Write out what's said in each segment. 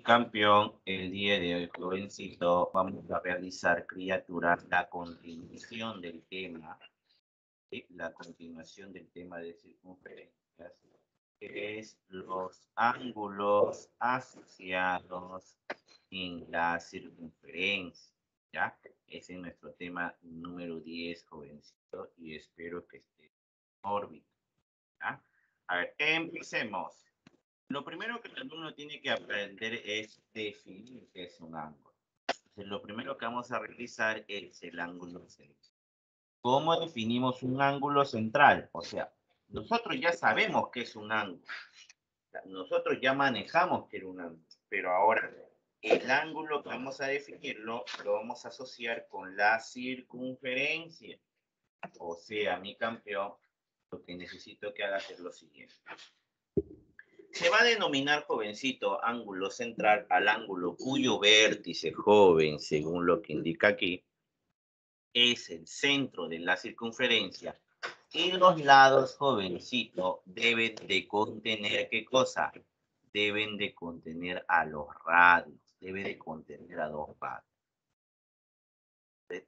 Campeón, el día de hoy, jovencito, vamos a realizar, criatura, la continuación del tema, ¿sí? La continuación del tema de circunferencias, que es los ángulos asociados en la circunferencia, ¿ya? Ese es nuestro tema número 10, jovencito, y espero que esté en órbita, ¿ya? A ver, empecemos. Lo primero que el alumno tiene que aprender es definir qué es un ángulo. Entonces, lo primero que vamos a realizar es el ángulo central. ¿Cómo definimos un ángulo central? O sea, nosotros ya sabemos qué es un ángulo. Nosotros ya manejamos qué es un ángulo. Pero ahora, el ángulo que vamos a definirlo, lo vamos a asociar con la circunferencia. O sea, mi campeón, lo que necesito que hagas es lo siguiente. Se va a denominar, jovencito, ángulo central al ángulo cuyo vértice, joven, según lo que indica aquí, es el centro de la circunferencia. Y los lados, jovencito, deben de contener, ¿qué cosa? Deben de contener a los radios, debe de contener a dos radios.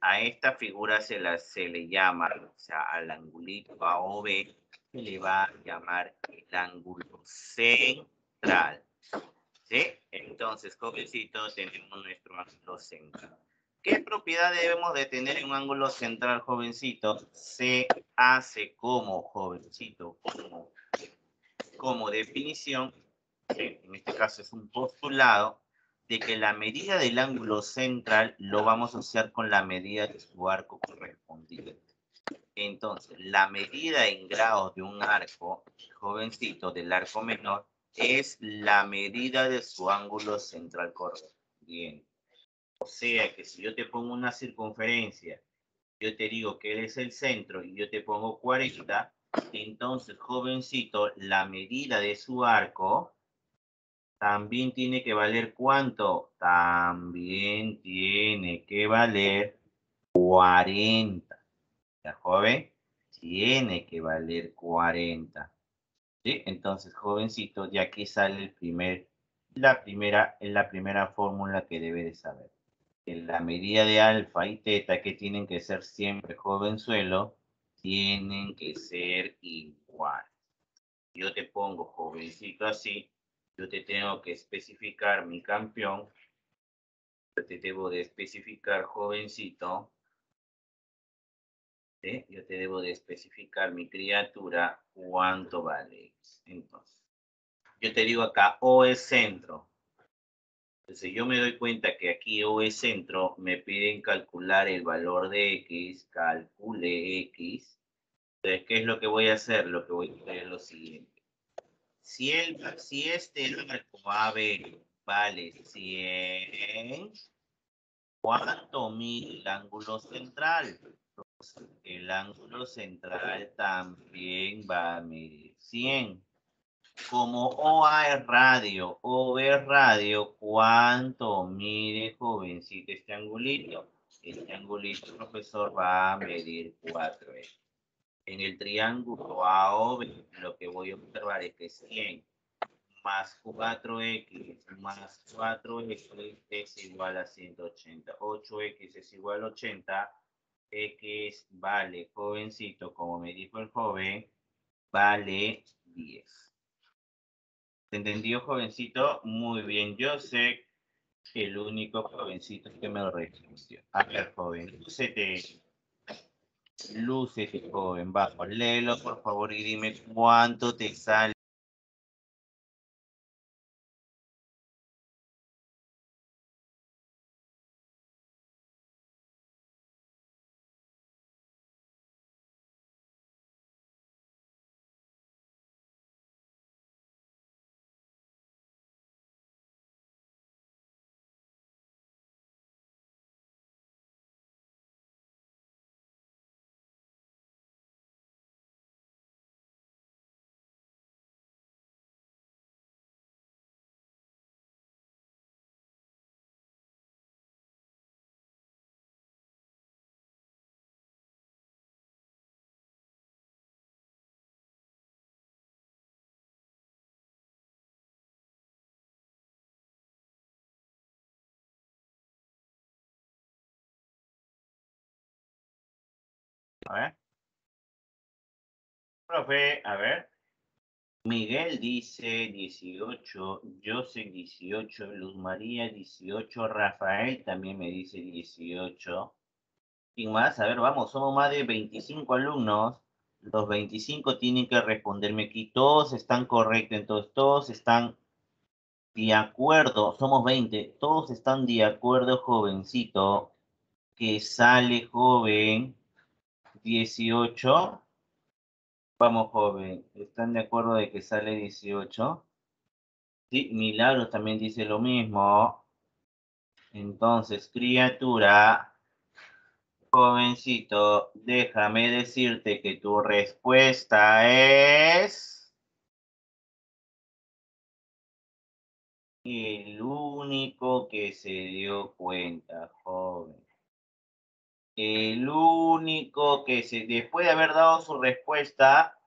A esta figura se le llama, o sea, al angulito AOB, se le va a llamar el ángulo central. ¿Sí? Entonces, jovencito, tenemos nuestro ángulo central. ¿Qué propiedad debemos de tener en un ángulo central, jovencito? Se hace como, jovencito, como definición, en este caso es un postulado, de que la medida del ángulo central lo vamos a asociar con la medida de su arco correspondiente. Entonces, la medida en grados de un arco, jovencito, del arco menor, es la medida de su ángulo central correspondiente. O sea que si yo te pongo una circunferencia, yo te digo que él es el centro y yo te pongo 40, entonces, jovencito, la medida de su arco también tiene que valer ¿cuánto? También tiene que valer 40. ¿Ya, joven? Tiene que valer 40. ¿Sí? Entonces, jovencito, de aquí sale la primera fórmula que debe de saber. En la medida de alfa y teta, que tienen que ser siempre, jovenzuelo, tienen que ser iguales. Yo te pongo jovencito así, yo te tengo que especificar mi campeón, yo te debo de especificar jovencito, ¿sí? Yo te debo de especificar mi criatura, cuánto vale. Entonces, yo te digo acá, O es centro. Entonces, yo me doy cuenta que aquí O es centro, me piden calcular el valor de X, calcule X. Entonces, ¿qué es lo que voy a hacer? Lo que voy a hacer es lo siguiente. Si este arco AB vale 100, ¿cuánto mide el ángulo central? El ángulo central también va a medir 100. Como OA es radio, OB es radio, ¿cuánto mide, jovencito, este angulito? Este angulito, profesor, va a medir 4x. En el triángulo AOB, lo que voy a observar es que 100 más 4x más 4x es igual a 180. 8x es igual a 80. X vale, jovencito, como me dijo el joven, vale 10. ¿Te entendió, jovencito? Muy bien. Yo sé que el único jovencito que me lo respondió. A ver, joven, lúcete, joven, bajo. Léelo, por favor, y dime cuánto te sale. ver. Profe, a ver. Miguel dice 18, José 18, Luz María 18, Rafael también me dice 18. ¿Quién más? A ver, vamos, somos más de 25 alumnos. Los 25 tienen que responderme aquí. Todos están correctos, entonces todos están de acuerdo. Somos 20, todos están de acuerdo, jovencito, que sale joven 18. Vamos, joven, ¿están de acuerdo de que sale 18? Sí, Milagros también dice lo mismo. Entonces, criatura, jovencito, déjame decirte que tu respuesta es el único que se dio cuenta, joven. El único que después de haber dado su respuesta,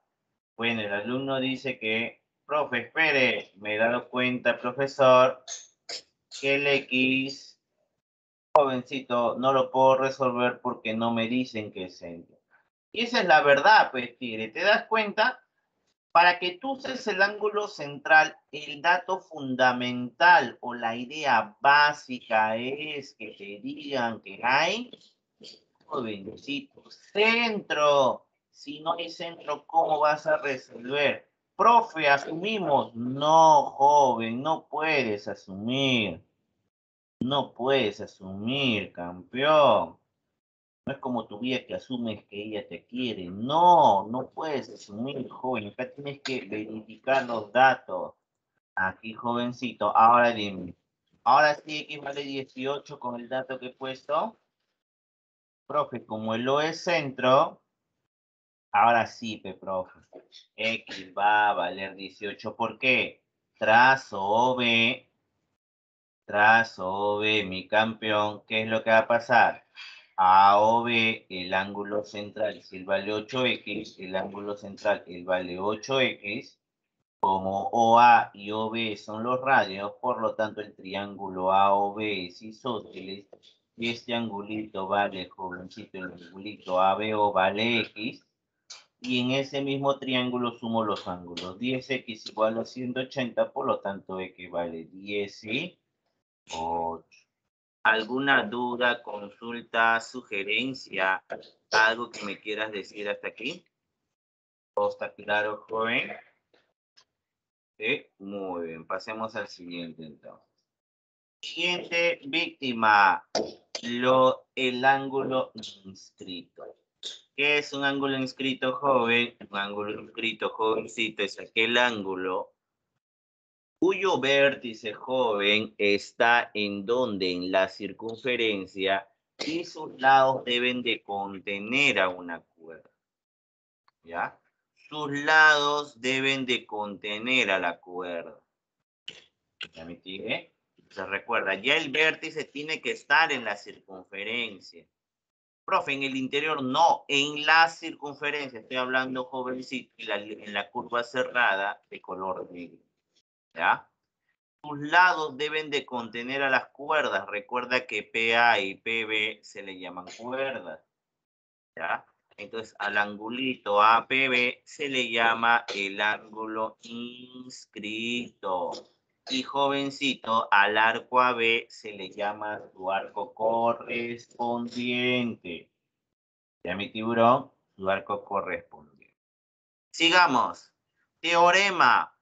bueno, el alumno dice que, profe, espere, me he dado cuenta, profesor, que el X, jovencito, no lo puedo resolver porque no me dicen que es centro. Y esa es la verdad, pues, tigre. ¿Te das cuenta? Para que tú uses el ángulo central, el dato fundamental o la idea básica es que te digan que hay, jovencito, centro. Si no hay centro, ¿cómo vas a resolver? Profe, asumimos. No, joven, no puedes asumir. No puedes asumir, campeón. No es como tu vida que asumes que ella te quiere. No, no puedes asumir, joven. Acá tienes que verificar los datos. Aquí, jovencito. Ahora dime. Ahora sí, X vale 18 con el dato que he puesto. Profe, como el O es centro, ahora sí, profe. X va a valer 18. ¿Por qué? Trazo OB, mi campeón. ¿Qué es lo que va a pasar? A o B, el ángulo central, si él vale 8x, el ángulo central, él vale 8x, como OA y OB son los radios, por lo tanto el triángulo AOB es isósceles, y este angulito vale, jovencito, el angulito ABO vale X, y en ese mismo triángulo sumo los ángulos. 10x igual a 180, por lo tanto X vale 10 y 8. ¿Alguna duda, consulta, sugerencia, algo que me quieras decir hasta aquí? ¿Todo está claro, joven? Sí, muy bien. Pasemos al siguiente entonces. Siguiente víctima, el ángulo inscrito. ¿Qué es un ángulo inscrito, joven? Un ángulo inscrito, jovencito, es aquel ángulo cuyo vértice, joven, está en donde, en la circunferencia, y sus lados deben de contener a una cuerda. ¿Ya? Sus lados deben de contener a la cuerda. ¿Ya me sigue? Se recuerda, ya el vértice tiene que estar en la circunferencia. Profe, en el interior no, en la circunferencia. Estoy hablando, jovencito, en la curva cerrada de color negro. ¿Ya? Sus lados deben de contener a las cuerdas. Recuerda que PA y PB se le llaman cuerdas. ¿Ya? Entonces, al angulito APB se le llama el ángulo inscrito. Y jovencito, al arco AB se le llama su arco correspondiente. ¿Ya, mi tiburón? Su arco correspondiente. Sigamos. Teorema.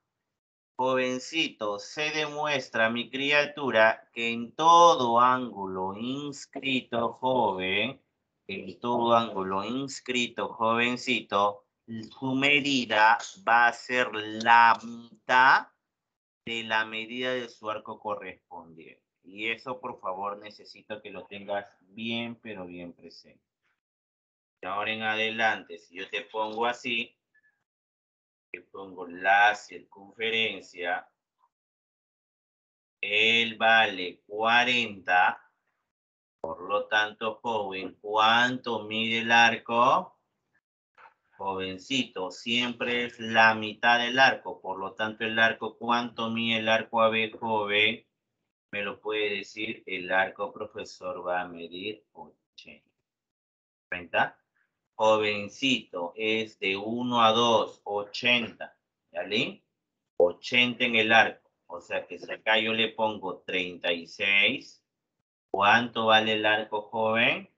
Jovencito, se demuestra, mi criatura, que en todo ángulo inscrito, joven, en todo ángulo inscrito, jovencito, su medida va a ser la mitad de la medida de su arco correspondiente. Y eso, por favor, necesito que lo tengas bien, pero bien presente. De ahora en adelante, si yo te pongo así, te pongo la circunferencia, él vale 40, por lo tanto, joven, ¿cuánto mide el arco? Jovencito, siempre es la mitad del arco, por lo tanto, el arco, ¿cuánto mide el arco AB, joven? Me lo puede decir, el arco, profesor, va a medir 80. ¿30? Jovencito, es de 1 a 2, 80. ¿Vale? 80 en el arco. O sea que si acá yo le pongo 36, ¿cuánto vale el arco, joven?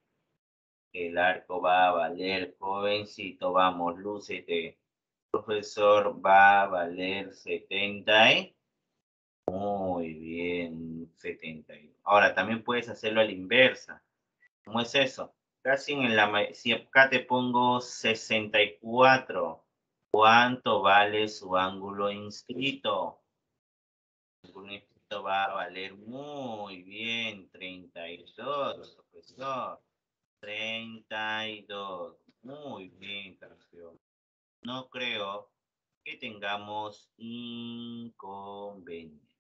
El arco va a valer, jovencito, vamos, lúcete. Profesor, va a valer 70. Muy bien, 70. Ahora, también puedes hacerlo a la inversa. ¿Cómo es eso? Casi si acá te pongo 64, ¿cuánto vale su ángulo inscrito? El ángulo inscrito va a valer muy bien, 32, profesor. 32. Muy bien, campeón. No creo que tengamos inconveniente.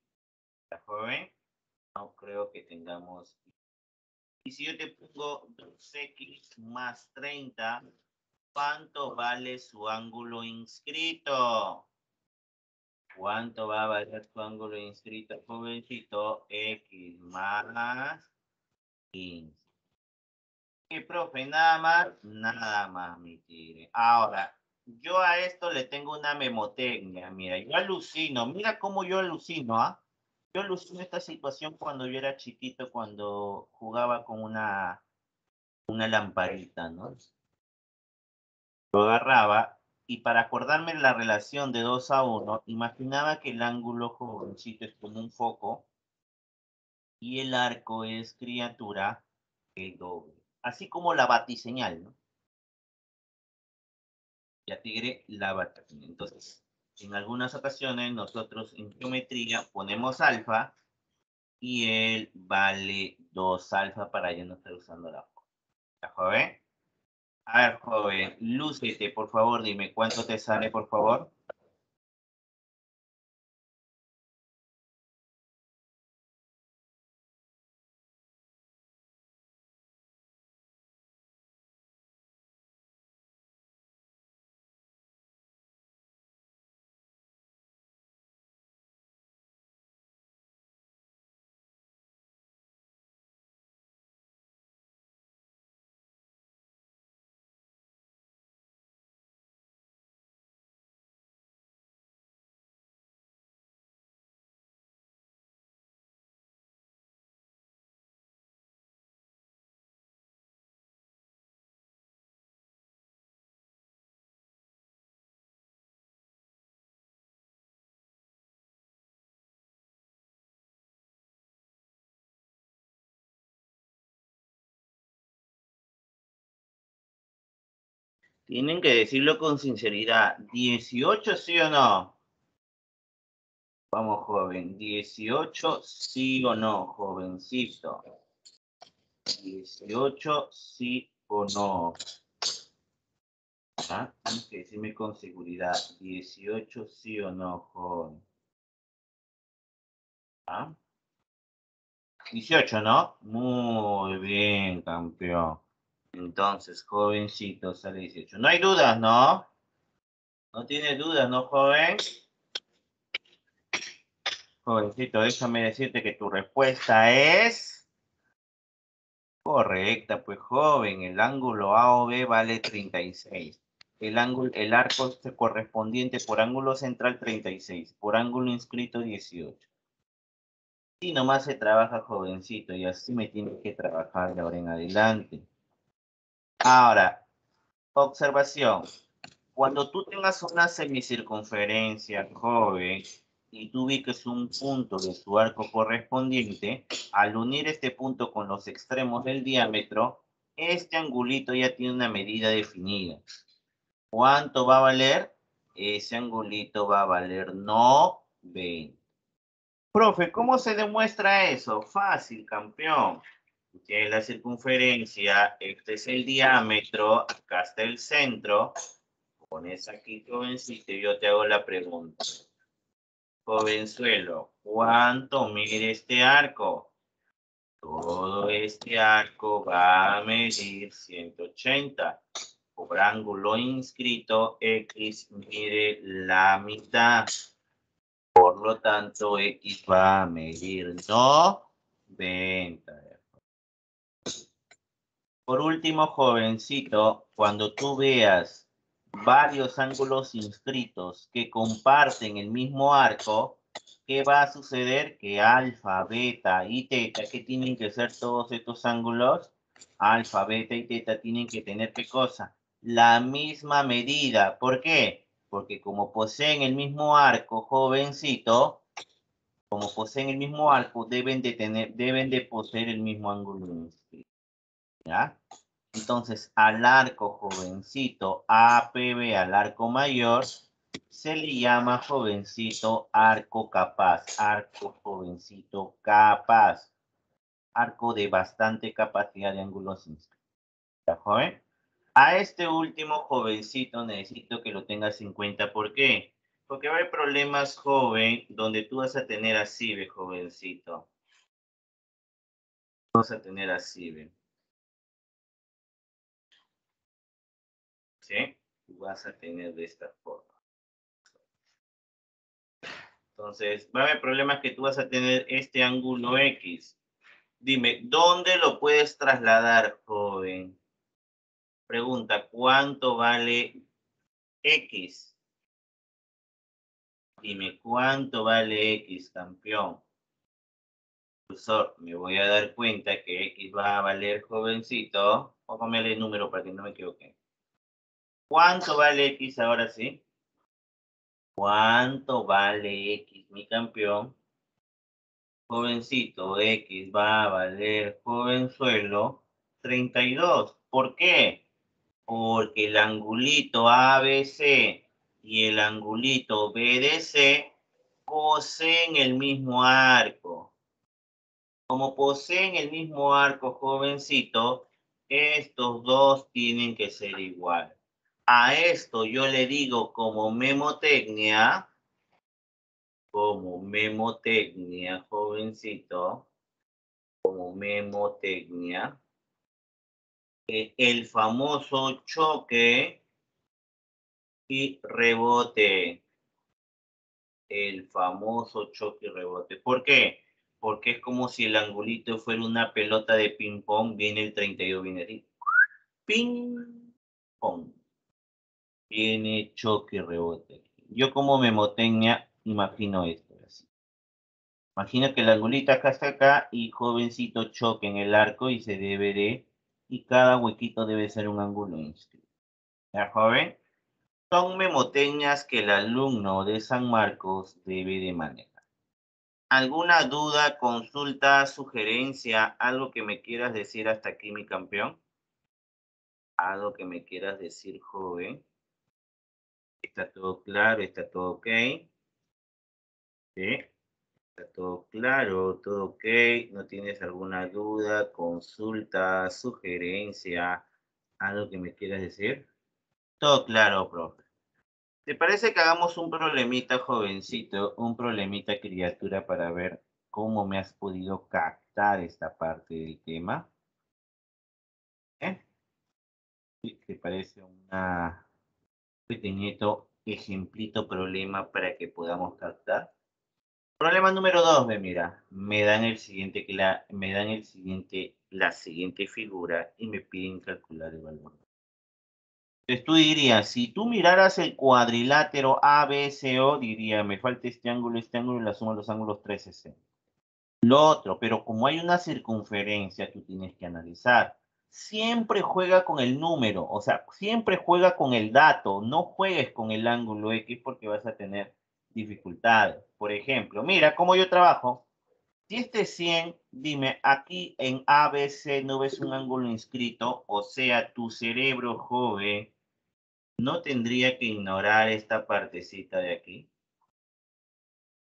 ¿Está, joven? No creo que tengamos. Y si yo te pongo 2x más 30, ¿cuánto vale su ángulo inscrito? ¿Cuánto va a valer su ángulo inscrito, jovencito? X más 15. ¿Qué, profe? Nada más, mi tigre. Ahora, yo a esto le tengo una memotecnia. Mira, yo alucino. Mira cómo yo alucino, ¿ah? Yo alucino esta situación cuando yo era chiquito, cuando jugaba con una lamparita, ¿no? Lo agarraba y para acordarme la relación de 2 a 1, imaginaba que el ángulo jovencito es como un foco y el arco es criatura el doble. Así como la batiseñal, ¿no? La tigre la batiseñal. Entonces, en algunas ocasiones nosotros en geometría ponemos alfa y él vale 2 alfa para ya no estar usando la foco. ¿Ya, joven? A ver, joven, lúcete, por favor, dime cuánto te sale, por favor. Tienen que decirlo con sinceridad. ¿18 sí o no? Vamos, joven. 18 sí o no, jovencito. 18 sí o no. ¿Ah? Tienes que decirme con seguridad. 18 sí o no, joven. ¿Ah? 18, ¿no? Muy bien, campeón. Entonces, jovencito, sale 18. No hay dudas, ¿no? No tiene dudas, ¿no, joven? Jovencito, déjame decirte que tu respuesta es correcta, pues, joven. El ángulo AOB vale 36. El arco correspondiente por ángulo central 36, por ángulo inscrito 18. Y nomás se trabaja, jovencito, y así me tienes que trabajar de ahora en adelante. Ahora, observación. Cuando tú tengas una semicircunferencia, joven, y tú ubiques un punto de su arco correspondiente, al unir este punto con los extremos del diámetro, este angulito ya tiene una medida definida. ¿Cuánto va a valer? Ese angulito va a valer 90. Profe, ¿cómo se demuestra eso? Fácil, campeón. Tienes la circunferencia, este es el diámetro, acá está el centro. Pones aquí, jovencito, y yo te hago la pregunta. Jovenzuelo, ¿cuánto mide este arco? Todo este arco va a medir 180. Por ángulo inscrito, X mide la mitad. Por lo tanto, X va a medir 90. Por último, jovencito, cuando tú veas varios ángulos inscritos que comparten el mismo arco, ¿qué va a suceder? Que alfa, beta y teta, ¿qué tienen que ser todos estos ángulos? Alfa, beta y teta tienen que tener, ¿qué cosa? La misma medida. ¿Por qué? Porque como poseen el mismo arco, jovencito, como poseen el mismo arco, deben de poseer el mismo ángulo inscrito. ¿Ya? Entonces, al arco jovencito APB, al arco mayor, se le llama jovencito arco capaz, arco jovencito capaz, arco de bastante capacidad de ángulos inscritos. ¿Ya, joven? A este último jovencito necesito que lo tengas en cuenta. ¿Por qué? Porque va a haber problemas, joven, donde tú vas a tener así, ve, jovencito. Vas a tener así, ve. ¿Sí? Tú vas a tener de esta forma. Entonces, va a haber problemas que tú vas a tener este ángulo X. Dime, ¿dónde lo puedes trasladar, joven? Pregunta, ¿cuánto vale X? Dime, ¿cuánto vale X, campeón? Profesor, me voy a dar cuenta que X va a valer, jovencito. Póngame el número para que no me equivoque. ¿Cuánto vale X ahora sí? ¿Cuánto vale X, mi campeón? Jovencito, X va a valer, jovenzuelo, 32. ¿Por qué? Porque el angulito ABC y el angulito BDC poseen el mismo arco. Como poseen el mismo arco, jovencito, estos dos tienen que ser igual. A esto yo le digo como memotecnia, jovencito, como memotecnia, el famoso choque y rebote. El famoso choque y rebote. ¿Por qué? Porque es como si el angulito fuera una pelota de ping pong, viene el 32, viene así. Ping pong. Viene choque y rebote. Yo como memotecnia imagino esto. Así. Imagina que el angulito acá está acá y jovencito choque en el arco y se debe de, y cada huequito debe ser un ángulo inscrito. ¿Ya, joven? Son memotecnias que el alumno de San Marcos debe de manejar. ¿Alguna duda, consulta, sugerencia, algo que me quieras decir hasta aquí, mi campeón? Algo que me quieras decir, joven. ¿Está todo claro? ¿Está todo ok? ¿Sí? ¿Está todo claro? ¿Todo ok? ¿No tienes alguna duda, consulta, sugerencia, algo que me quieras decir? Todo claro, profe. ¿Te parece que hagamos un problemita, jovencito, un problemita, criatura, para ver cómo me has podido captar esta parte del tema? ¿Eh? Sí, ¿te parece una pequeñito ejemplito problema para que podamos captar? Problema número 2, ve, mira, me dan la siguiente figura y me piden calcular el valor. Entonces tú dirías, si tú miraras el cuadrilátero ABCO, diría, me falta este ángulo y la suma de los ángulos 360. Lo otro, pero como hay una circunferencia, tú tienes que analizar. Siempre juega con el número, o sea, siempre juega con el dato, no juegues con el ángulo X porque vas a tener dificultades. Por ejemplo, mira cómo yo trabajo. Si este es 100, dime, aquí en ABC no ves un ángulo inscrito, o sea, tu cerebro joven no tendría que ignorar esta partecita de aquí.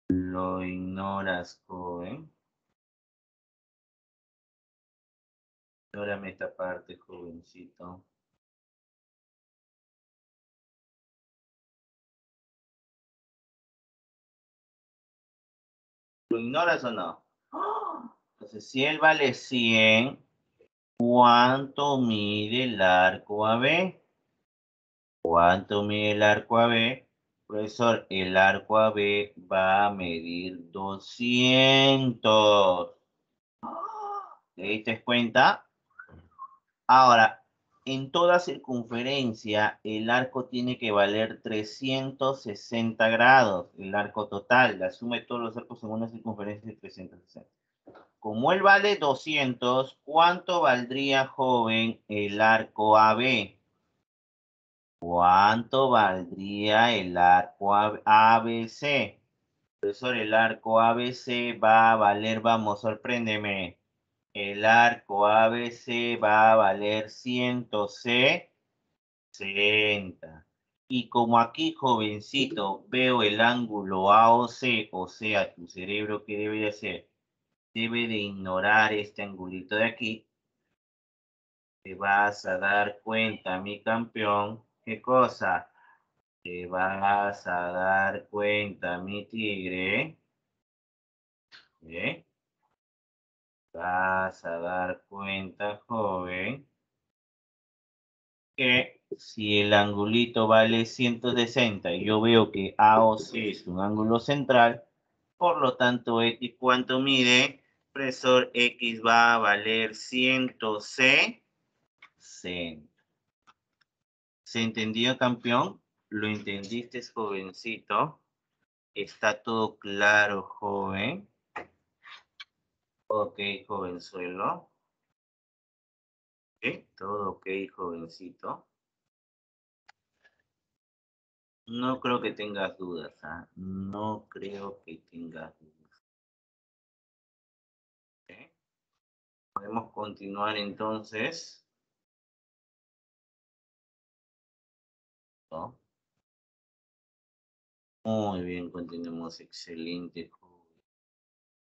Lo ignoras, joven. Ignórame esta parte, jovencito. ¿Lo ignoras o no? Entonces, si él vale 100, ¿cuánto mide el arco AB? ¿Cuánto mide el arco AB? Profesor, el arco AB va a medir 200. ¿Te diste cuenta? Ahora, en toda circunferencia, el arco tiene que valer 360 grados, el arco total, la suma de todos los arcos en una circunferencia de 360. Como él vale 200, ¿cuánto valdría, joven, el arco AB? ¿Cuánto valdría el arco ABC? Profesor, el arco ABC va a valer, vamos, sorpréndeme. El arco ABC va a valer 160. Y como aquí, jovencito, veo el ángulo AOC, o sea, tu cerebro, ¿qué debe de hacer? Debe de ignorar este angulito de aquí. Te vas a dar cuenta, mi campeón. ¿Qué cosa? Te vas a dar cuenta, mi tigre. ¿Eh? Vas a dar cuenta, joven, que si el angulito vale 160 y yo veo que AOC es un ángulo central, por lo tanto, X, ¿cuánto mide? Profesor, X va a valer 160. ¿Se entendió, campeón? ¿Lo entendiste, jovencito? ¿Está todo claro, joven? Ok, jovenzuelo. ¿Sí? Todo ok, jovencito. No creo que tengas dudas, ¿ah? No creo que tengas dudas. ¿Ok? Podemos continuar entonces. ¿No? Muy bien, continuemos. Excelente, joven.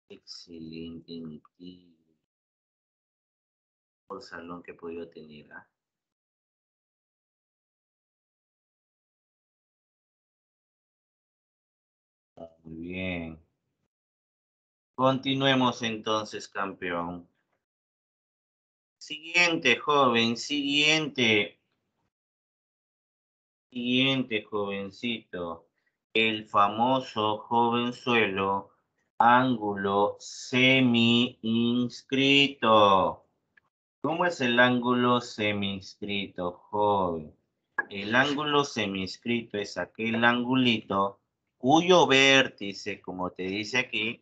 Excelente, mi tío. Por salón que he podido tener, ¿ah? Muy bien. Continuemos entonces, campeón. Siguiente, joven, siguiente. Siguiente, jovencito. El famoso jovenzuelo ángulo semi-inscrito. ¿Cómo es el ángulo semi-inscrito, joven? El ángulo semi-inscrito es aquel angulito cuyo vértice, como te dice aquí,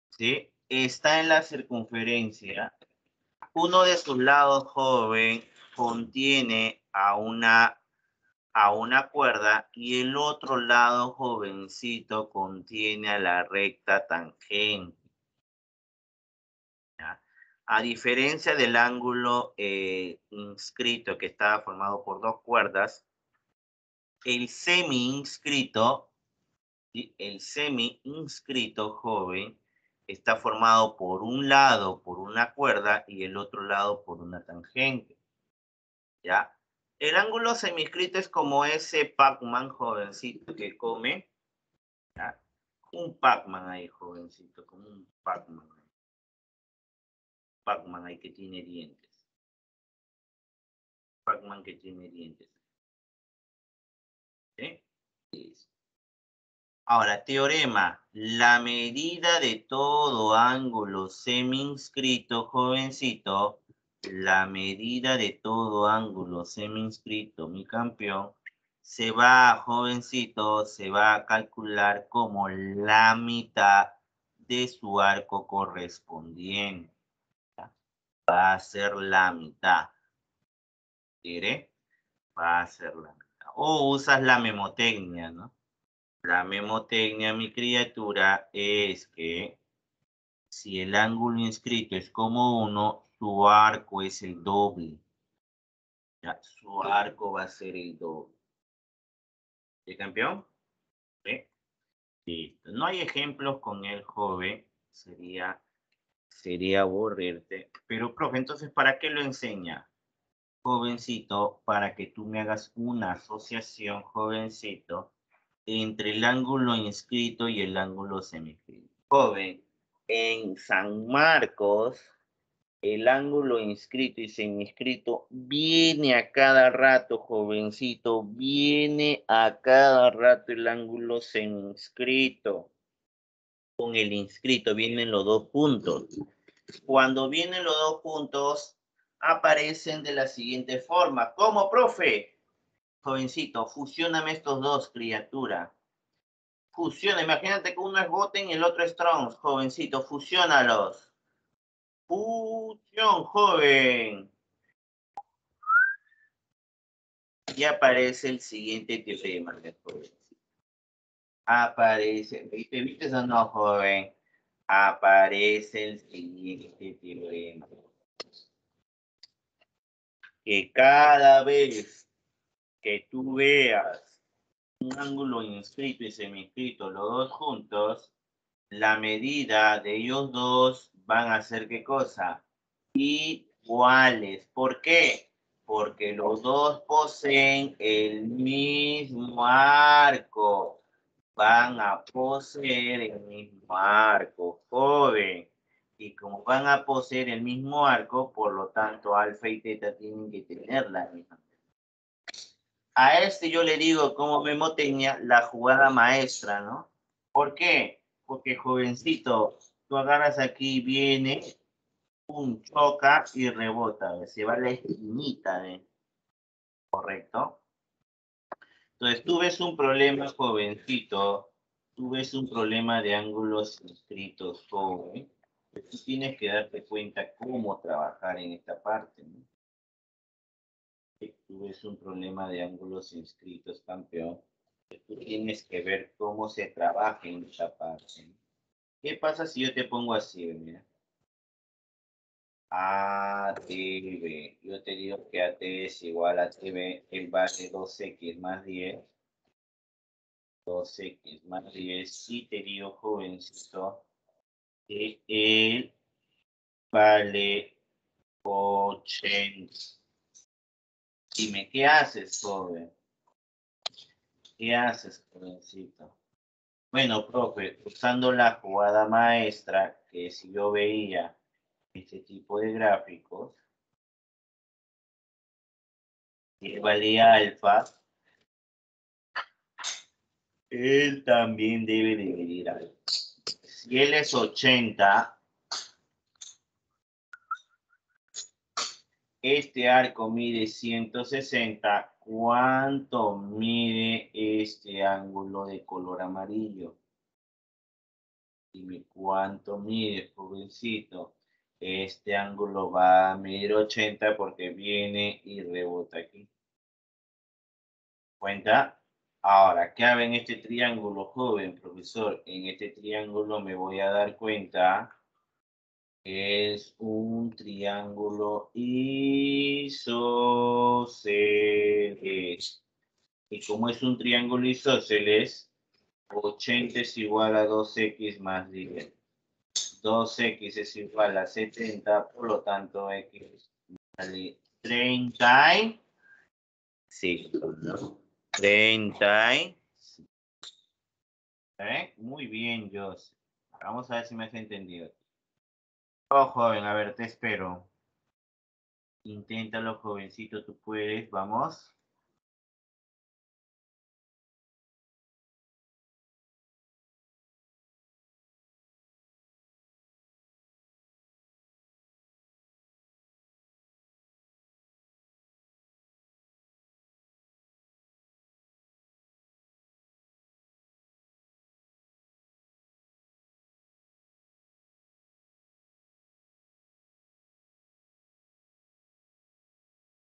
¿sí?, está en la circunferencia. Uno de sus lados, joven, contiene a una cuerda y el otro lado, jovencito, contiene a la recta tangente. ¿Ya? A diferencia del ángulo inscrito, que estaba formado por dos cuerdas, el semi-inscrito, ¿sí?, el semi-inscrito, joven, está formado por un lado por una cuerda y el otro lado por una tangente. ¿Ya? El ángulo semi-inscrito es como ese Pac-Man, jovencito, que come. ¿Ya? Un Pac-Man ahí, jovencito, como un Pac-Man. Pac-Man ahí que tiene dientes. Pac-Man que tiene dientes. ¿Sí? Listo. Ahora, teorema. La medida de todo ángulo semi-inscrito, jovencito, la medida de todo ángulo semi-inscrito, mi campeón, se va, jovencito, se va a calcular como la mitad de su arco correspondiente. Va a ser la mitad. ¿Quiere? Va a ser la mitad. O usas la memotecnia, ¿no? La memotecnia, mi criatura, es que si el ángulo inscrito es como 1, su arco es el doble. ¿Ya? Su arco va a ser el doble. ¿Sí, campeón? ¿Sí? Listo. No hay ejemplos con el joven. Sería aburrirte. Pero, profe, entonces, ¿para qué lo enseña? Jovencito, para que tú me hagas una asociación, jovencito, entre el ángulo inscrito y el ángulo seminscrito. Joven, en San Marcos, el ángulo inscrito y seminscrito viene a cada rato, jovencito, viene a cada rato el ángulo seminscrito. Con el inscrito vienen los dos puntos. Cuando vienen los dos puntos, aparecen de la siguiente forma. ¿Cómo, profe? Jovencito, fusióname estos dos, criatura. Fusiona, imagínate que uno es Goten y el otro es Trunks. Jovencito, fusiónalos. Fusión, joven. Y aparece el siguiente teorema, joven. Aparece, ¿viste o no, joven? Aparece el siguiente teorema. Que cada vez que tú veas un ángulo inscrito y seminscrito, los dos juntos, la medida de ellos dos van a ser ¿qué cosa? Iguales. ¿Por qué? Porque los dos poseen el mismo arco. Van a poseer el mismo arco, joven. Y como van a poseer el mismo arco, por lo tanto, alfa y teta tienen que tener la misma. A este yo le digo como memotecnia la jugada maestra, ¿no? ¿Por qué? Porque, jovencito, tú agarras aquí, viene, un choca y rebota, se va a la esquinita, ¿correcto? Entonces, tú ves un problema, jovencito, tú ves un problema de ángulos inscritos, joven, tú tienes que darte cuenta cómo trabajar en esta parte, ¿no? Tú ves un problema de ángulos inscritos, campeón, tú tienes que ver cómo se trabaja en esta parte. ¿Qué pasa si yo te pongo así, mira? ATB. Yo te digo que AT es igual a ATB, el vale 2x más 10. 2x más 10. Y te digo, jovencito, que él vale 80. Dime, ¿qué haces, joven? ¿Qué haces, jovencito? Bueno, profe, usando la jugada maestra, que si yo veía este tipo de gráficos, que valía alfa, él también debe dividir alfa. Si él es 80, este arco mide 160, ¿cuánto mide este ángulo de color amarillo? Dime cuánto mide, jovencito. Este ángulo va a medir 80 porque viene y rebota aquí. ¿Cuenta? Ahora, ¿qué hago en este triángulo, joven profesor? En este triángulo me voy a dar cuenta que es un triángulo isósceles. Y como es un triángulo isósceles, 80 es igual a 2x más 10. 2x es igual a 70, por lo tanto, x vale 35, ¿no? 30. Muy bien, José. Vamos a ver si me has entendido. Oh, joven, a ver, te espero. Inténtalo, jovencito, tú puedes, vamos.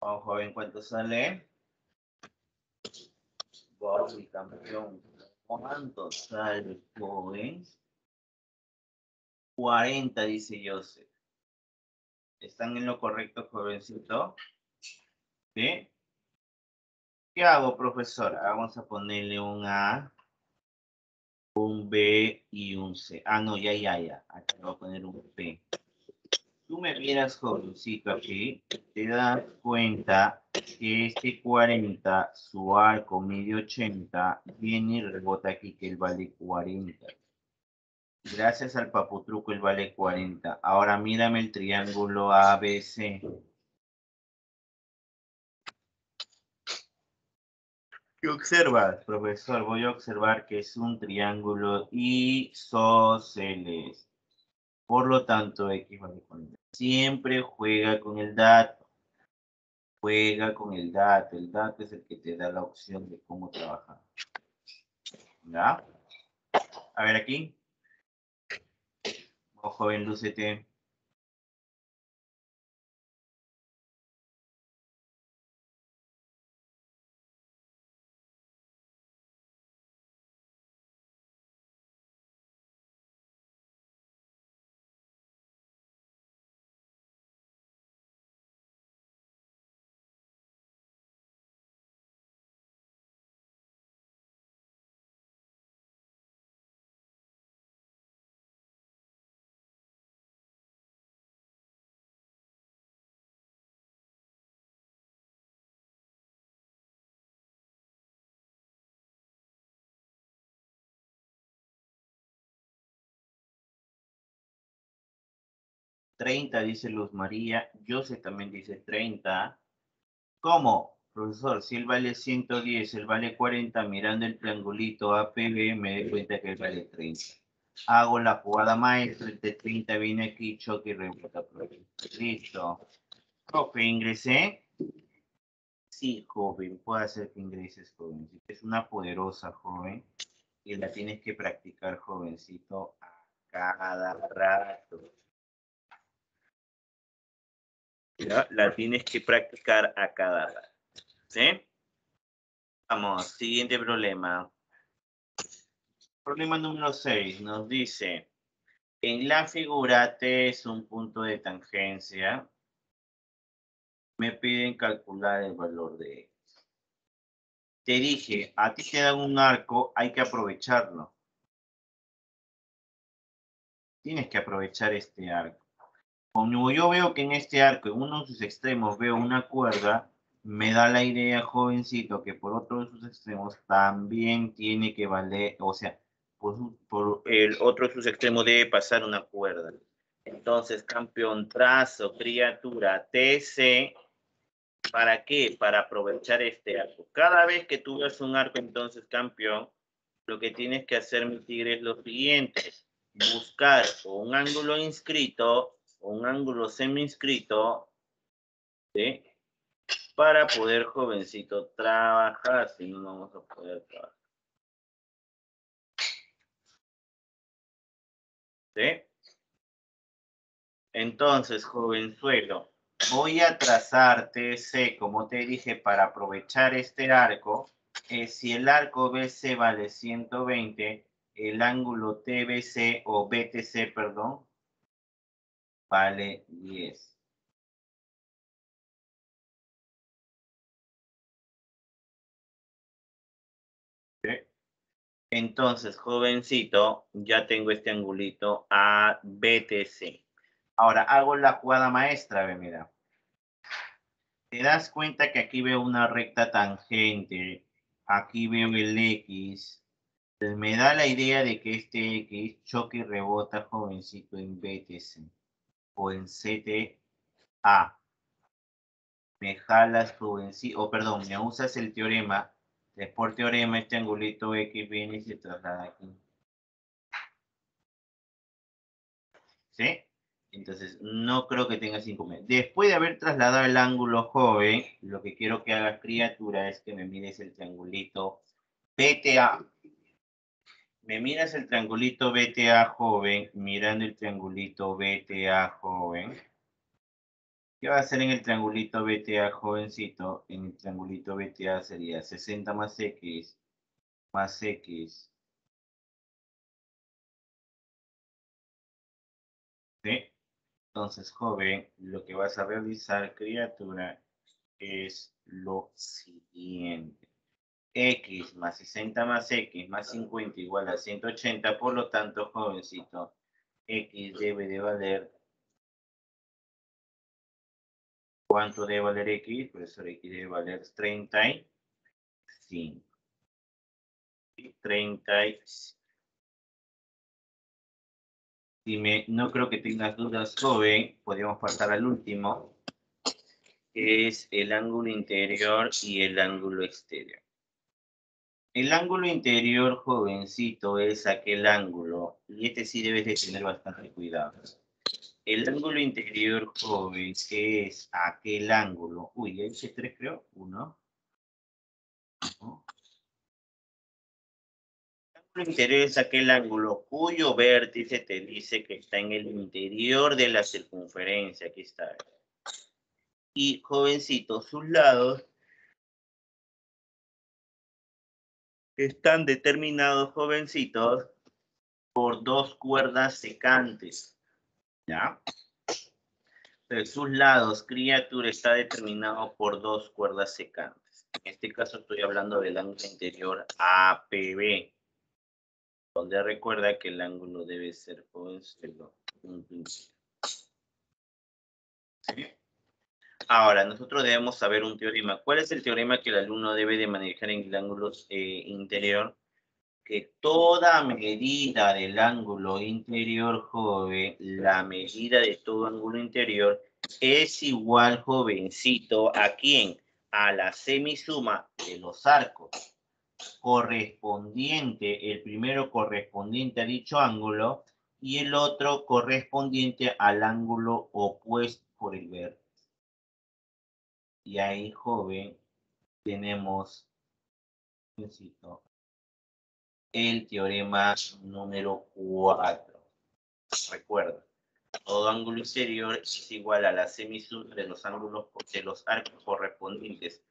Oh, joven, ¿cuánto sale? Wow, mi campeón. ¿Cuánto sale, joven? 40, dice Joseph. ¿Están en lo correcto, jovencito? ¿Sí? ¿Qué hago, profesor? Vamos a ponerle un A, un B y un C. Ah, no, ya. Aquí voy a poner un P. Tú me miras, jovencito, aquí, te das cuenta que este 40, su arco mide 80, viene y rebota aquí que él vale 40. Gracias al paputruco, él vale 40. Ahora mírame el triángulo ABC. ¿Qué observas, profesor? Voy a observar que es un triángulo isósceles. Por lo tanto, X vale 40. Siempre juega con el dato. Juega con el dato. El dato es el que te da la opción de cómo trabajar. ¿Ya? A ver aquí. Oh, joven, lúcete. $30, dice Luz María. José también dice 30. ¿Cómo? Profesor, si él vale 110, él vale 40, mirando el triangulito APB, me doy cuenta que él vale 30. Hago la jugada maestra, el de 30 viene aquí, choque y rebota. Listo. Profe, ingresé. Sí, joven, puede hacer que ingreses, joven. Es una poderosa joven y la tienes que practicar, jovencito, a cada rato. ¿Ya? La tienes que practicar a cada rato. ¿Sí? Vamos, siguiente problema. Problema número 6 nos dice, en la figura T es un punto de tangencia. Me piden calcular el valor de X. Te dije, a ti te dan un arco, hay que aprovecharlo. Tienes que aprovechar este arco. Como yo veo que en este arco, en uno de sus extremos, veo una cuerda, me da la idea, jovencito, que por otro de sus extremos también tiene que valer, o sea, por el otro de sus extremos debe pasar una cuerda. Entonces, campeón, trazo, criatura, TC, ¿para qué? Para aprovechar este arco. Cada vez que tú veas un arco, entonces, campeón, lo que tienes que hacer, mi tigre, es lo siguiente. Buscar un ángulo inscrito o un ángulo semi-inscrito, ¿sí? Para poder, jovencito, trabajar. Si no, no vamos a poder trabajar. ¿Sí? Entonces, jovenzuelo, voy a trazar TC, como te dije, para aprovechar este arco. Si el arco BC vale 120, el ángulo TBC o BTC, perdón, vale 10. ¿Sí? Entonces, jovencito, ya tengo este angulito ABTC. Ahora, hago la jugada maestra, ve, mira. Te das cuenta que aquí veo una recta tangente, aquí veo el X. Entonces, me da la idea de que este X choque y rebota, jovencito, en BTC o en CTA. Me jalas, jovencito, o perdón, me usas el teorema. Por teorema, este angulito X viene y se traslada aquí. ¿Sí? Entonces, no creo que tengas inconveniente. Después de haber trasladado el ángulo joven, lo que quiero que hagas, criatura, es que me mires el triangulito BTA. Me miras el triangulito BTA joven, mirando el triangulito BTA joven. ¿Qué va a hacer en el triangulito BTA jovencito? En el triangulito BTA sería 60 más X más X. ¿Sí? Entonces, joven, lo que vas a realizar, criatura, es lo siguiente. X más 60 más X más 50 igual a 180, por lo tanto, jovencito, X debe de valer. ¿Cuánto debe valer X? Profesor, X debe valer 35. 35. No creo que tengas dudas, joven. Podríamos pasar al último, que es el ángulo interior y el ángulo exterior. El ángulo interior, jovencito, es aquel ángulo, y este sí debes de tener bastante cuidado. El ángulo interior, joven, es aquel ángulo. Uy, ya hice 3, creo. 1. El ángulo interior es aquel ángulo cuyo vértice te dice que está en el interior de la circunferencia. Aquí está. Y, jovencito, sus lados están determinados, jovencitos, por 2 cuerdas secantes. ¿Ya? Entonces, sus lados, criatura, está determinado por 2 cuerdas secantes. En este caso estoy hablando del ángulo interior APB, donde recuerda que el ángulo debe ser jovencito, un principio. ¿Sí? Ahora, nosotros debemos saber un teorema. ¿Cuál es el teorema que el alumno debe de manejar en el ángulo interior? Que toda medida del ángulo interior, joven, la medida de todo ángulo interior es igual, jovencito, ¿a quién? A la semisuma de los arcos correspondiente, el primero correspondiente a dicho ángulo y el otro correspondiente al ángulo opuesto por el vértice. Y ahí, joven, tenemos el teorema número 4. Recuerda, todo ángulo exterior es igual a la semisuma de los ángulos de los arcos correspondientes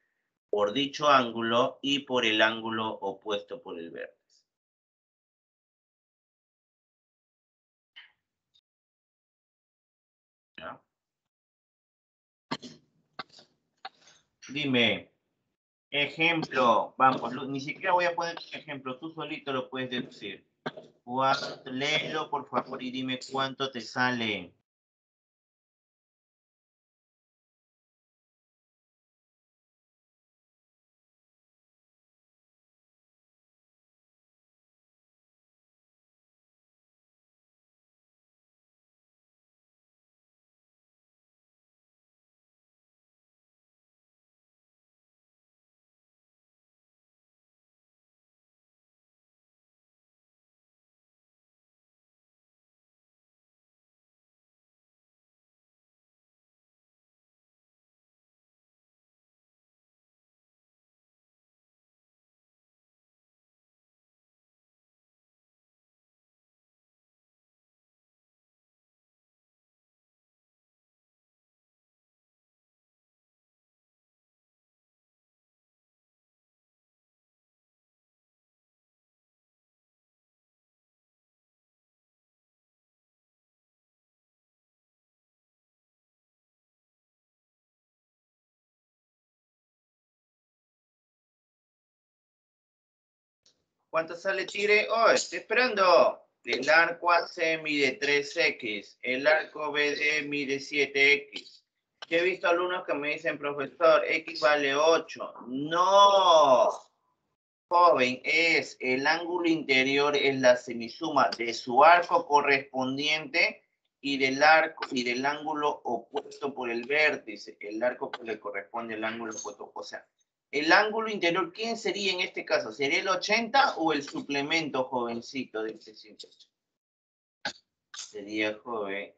por dicho ángulo y por el ángulo opuesto por el vértice. ¿Ya? Dime, ejemplo, vamos, ni siquiera voy a poner ejemplo, tú solito lo puedes deducir. Léelo, por favor, y dime cuánto te sale. ¿Cuánto sale, Tigre? Oh, estoy esperando. El arco AC mide 3X. El arco BD mide 7X. Yo he visto alumnos que me dicen, profesor, X vale 8. No, joven, es el ángulo interior, es la semisuma de su arco correspondiente y del arco y del ángulo opuesto por el vértice. El arco que le corresponde al ángulo opuesto. O sea, el ángulo interior, ¿quién sería en este caso? ¿Sería el 80 o el suplemento, jovencito, del 180? Sería, joven.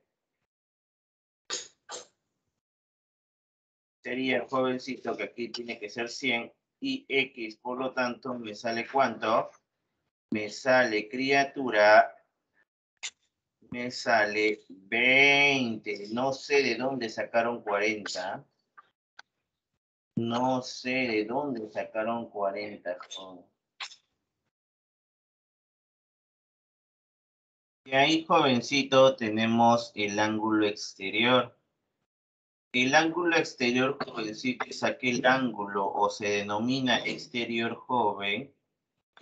Sería el jovencito, que aquí tiene que ser 100, y X, por lo tanto, me sale ¿cuánto? Me sale, criatura, me sale 20. No sé de dónde sacaron 40. No sé de dónde sacaron 40, joven. Y ahí, jovencito, tenemos el ángulo exterior. El ángulo exterior, jovencito, es aquel ángulo, o se denomina exterior joven,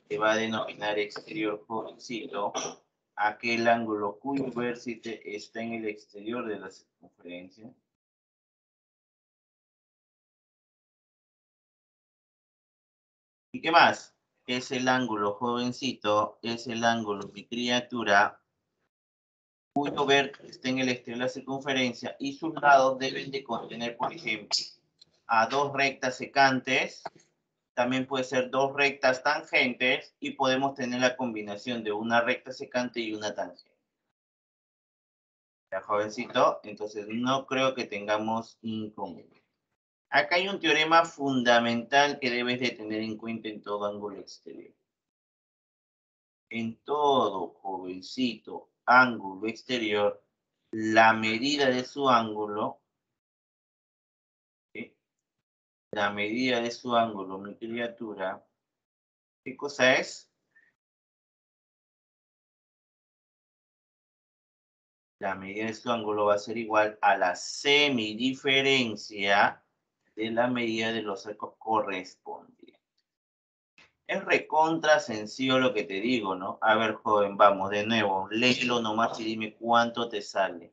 se va a denominar exterior jovencito, aquel ángulo cuyo vértice está en el exterior de la circunferencia. ¿Y qué más? Es el ángulo, jovencito, es el ángulo, mi criatura, cuyo vértice está en el exterior de la circunferencia y sus lados deben de contener, por ejemplo, a 2 rectas secantes, también puede ser 2 rectas tangentes y podemos tener la combinación de una recta secante y una tangente. Ya, jovencito, entonces no creo que tengamos inconveniente. Acá hay un teorema fundamental que debes de tener en cuenta en todo ángulo exterior. En todo, jovencito, ángulo exterior, la medida de su ángulo, ¿sí? La medida de su ángulo, mi criatura, ¿qué cosa es? La medida de su ángulo va a ser igual a la semidiferencia de la medida de los arcos correspondientes. Es recontra sencillo lo que te digo, ¿no? A ver, joven, vamos, de nuevo, léelo nomás y dime cuánto te sale.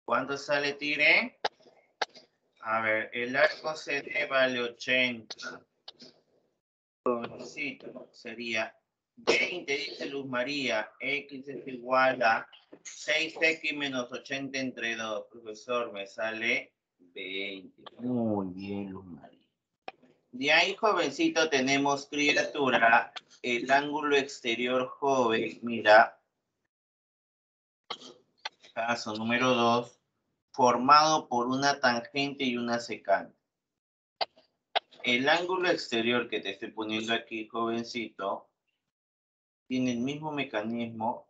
¿Cuánto sale, Tigre? A ver, el arco CD vale 80. Sí, sería 20, dice Luz María. X es igual a 6x menos 80 entre 2. Profesor, me sale 20. Muy bien, Luz María. De ahí, jovencito, tenemos criatura. El ángulo exterior joven, mira. Caso número 2. Formado por una tangente y una secante. El ángulo exterior que te estoy poniendo aquí, jovencito, tiene el mismo mecanismo.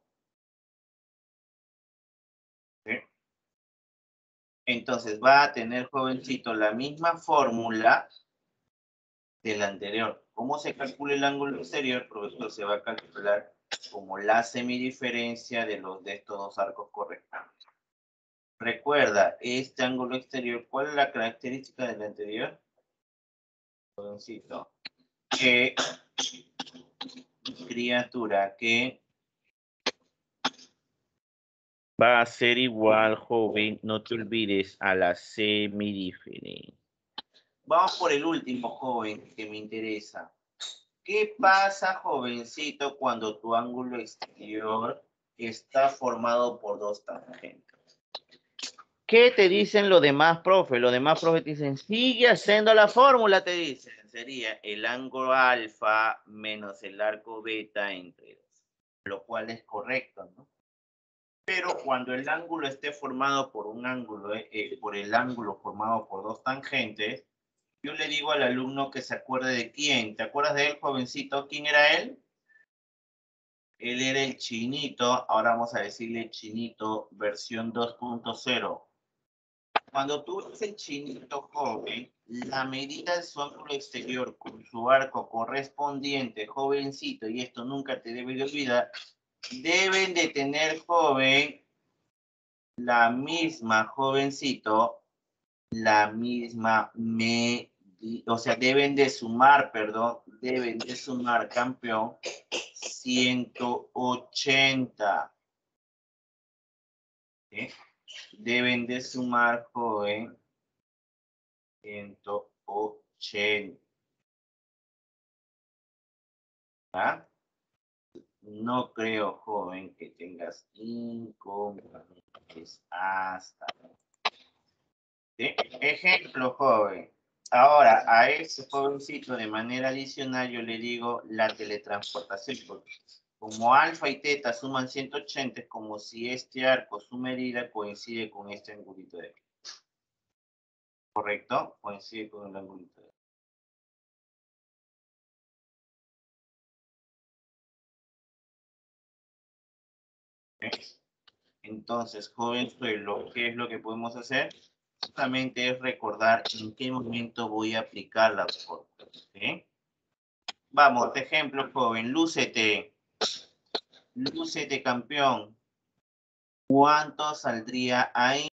¿Sí? Entonces va a tener, jovencito, la misma fórmula del anterior. ¿Cómo se calcula el ángulo exterior? Profesor, se va a calcular como la semidiferencia de estos dos arcos correspondientes. Recuerda, este ángulo exterior, ¿cuál es la característica del anterior? Jovencito, que criatura que va a ser igual, joven, no te olvides, a la semidiferencia. Vamos por el último, joven, que me interesa. ¿Qué pasa, jovencito, cuando tu ángulo exterior está formado por dos tangentes? ¿Qué te dicen los demás, profe? Los demás profes te dicen, sigue haciendo la fórmula, te dicen. Sería el ángulo alfa menos el arco beta entre dos, lo cual es correcto, ¿no? Pero cuando el ángulo esté formado por un ángulo, por el ángulo formado por dos tangentes, yo le digo al alumno que se acuerde de quién. ¿Te acuerdas de él, jovencito? ¿Quién era él? Él era el chinito. Ahora vamos a decirle chinito versión 2.0. Cuando tú ves el chinito joven, la medida de su ángulo exterior con su arco correspondiente, jovencito, y esto nunca te debe de olvidar, deben de tener, joven, la misma, jovencito, la misma o sea, deben de sumar, perdón, deben de sumar, campeón, 180. ¿Sí? Deben de sumar, joven, 180. ¿Ah? No creo, joven, que tengas inconvenientes hasta. ¿Sí? Ejemplo, joven. Ahora, a ese jovencito de manera adicional yo le digo la teletransportación. Porque como alfa y teta suman 180, es como si este arco, su medida, coincide con este angulito de aquí. ¿Correcto? Coincide con el angulito de aquí. ¿Sí? Entonces, joven, ¿qué es lo que podemos hacer? Justamente es recordar en qué momento voy a aplicar la fórmula. ¿Sí? Vamos, ejemplo, joven, lúcete. Lúcete, campeón. ¿Cuánto saldría ahí?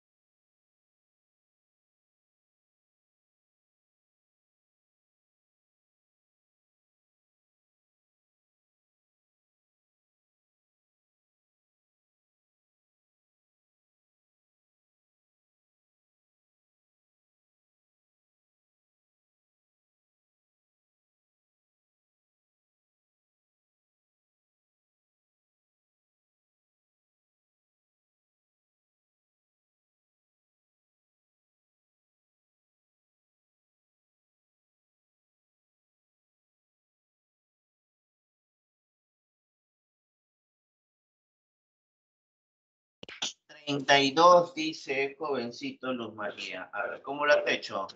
32 dice jovencito Luz María. A ver, ¿cómo lo has hecho?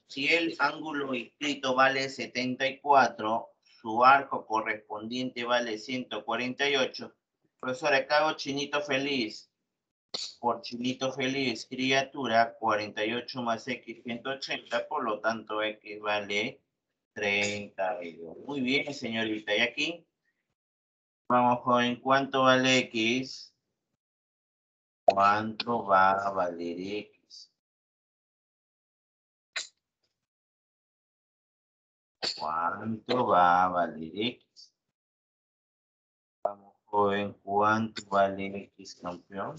Si el ángulo inscrito vale 74, su arco correspondiente vale 148. Profesor, acá hago chinito feliz. Por chinito feliz, criatura, 48 más x, 180, por lo tanto x vale 32. Muy bien, señorita. ¿Y aquí? Vamos, joven, ¿cuánto vale x? ¿Cuánto va a valer x? ¿Cuánto va a valer x? Vamos, joven, ¿cuánto vale x, campeón?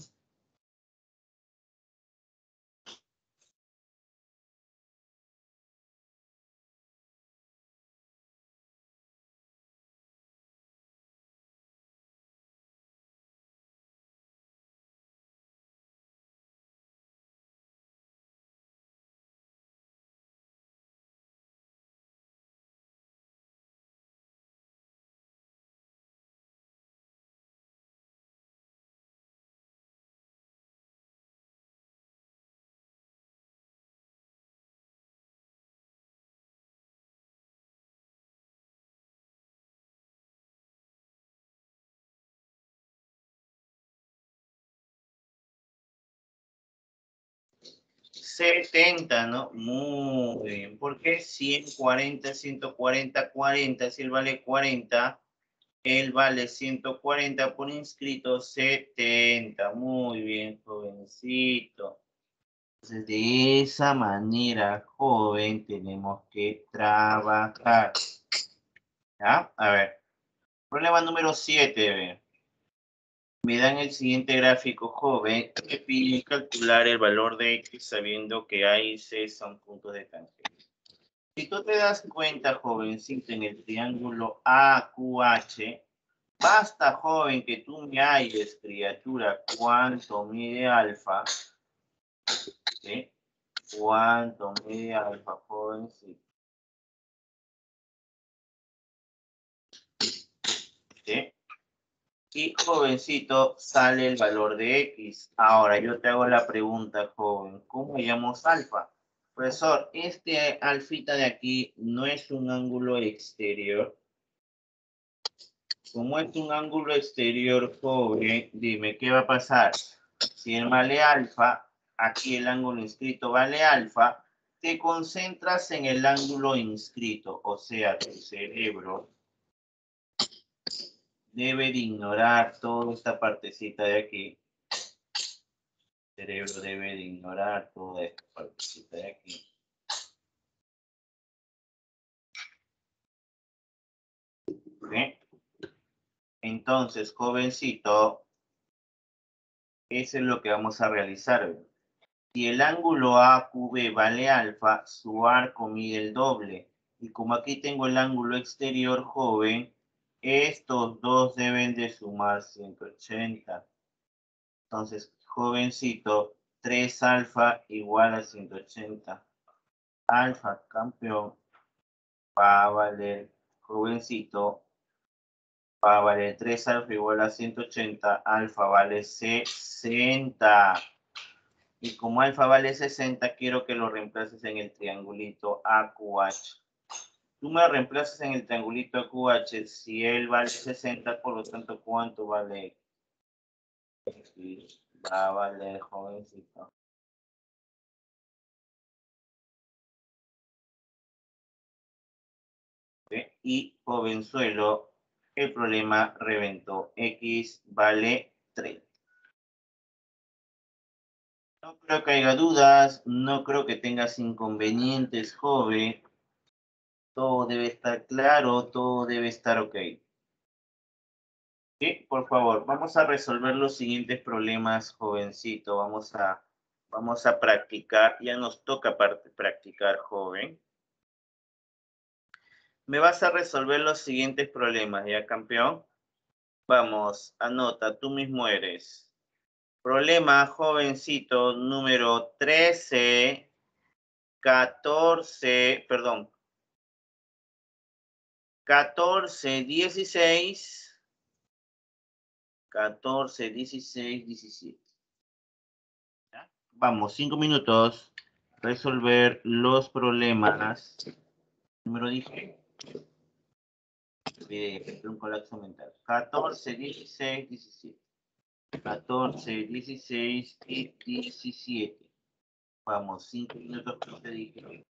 $70, ¿no? Muy bien. ¿Por qué 140, 140, 40? Si él vale 40, él vale 140 por inscrito 70. Muy bien, jovencito. Entonces, de esa manera, joven, tenemos que trabajar. ¿Ya? A ver. Problema número 7. Me dan el siguiente gráfico, joven, que pide calcular el valor de x sabiendo que A y C son puntos de tangente. Si tú te das cuenta, jovencito, en el triángulo AQH, basta, joven, que tú me halles, criatura, cuánto mide alfa, ¿sí? Cuánto mide alfa, jovencito. ¿Sí? Y jovencito sale el valor de X. Ahora yo te hago la pregunta, joven, ¿cómo llamamos alfa? Profesor, este alfita de aquí no es un ángulo exterior. Como es un ángulo exterior, joven, dime, ¿qué va a pasar? Si él vale alfa, aquí el ángulo inscrito vale alfa, te concentras en el ángulo inscrito, o sea, tu cerebro debe de ignorar toda esta partecita de aquí. El cerebro debe de ignorar toda esta partecita de aquí. ¿Sí? Entonces, jovencito, eso es lo que vamos a realizar. Si el ángulo AQB vale alfa, su arco mide el doble. Y como aquí tengo el ángulo exterior, joven, estos dos deben de sumar 180. Entonces, jovencito, 3 alfa igual a 180. Alfa, campeón, va a valer, jovencito, va a valer 3 alfa igual a 180. Alfa vale 60. Y como alfa vale 60, quiero que lo reemplaces en el triangulito AQH. Tú me lo reemplazas en el triangulito AQH. Si él vale 60, por lo tanto, ¿cuánto vale? Va a valer, jovencito. ¿Sí? Y jovenzuelo, el problema reventó. X vale 30. No creo que haya dudas, no creo que tengas inconvenientes, joven. Todo debe estar claro, todo debe estar ok. Sí, por favor, vamos a resolver los siguientes problemas, jovencito. Vamos a practicar. Ya nos toca practicar, joven. Me vas a resolver los siguientes problemas, ¿ya, campeón? Vamos, anota, tú mismo eres. Problema, jovencito, número 13, 14, perdón, 14, 16, 14, 16, 17. Vamos, 5 minutos. Resolver los problemas. Número 10. Un colapso mental. 14, 16, 17. 14, 16 y 17. Vamos, 5 minutos que te dije.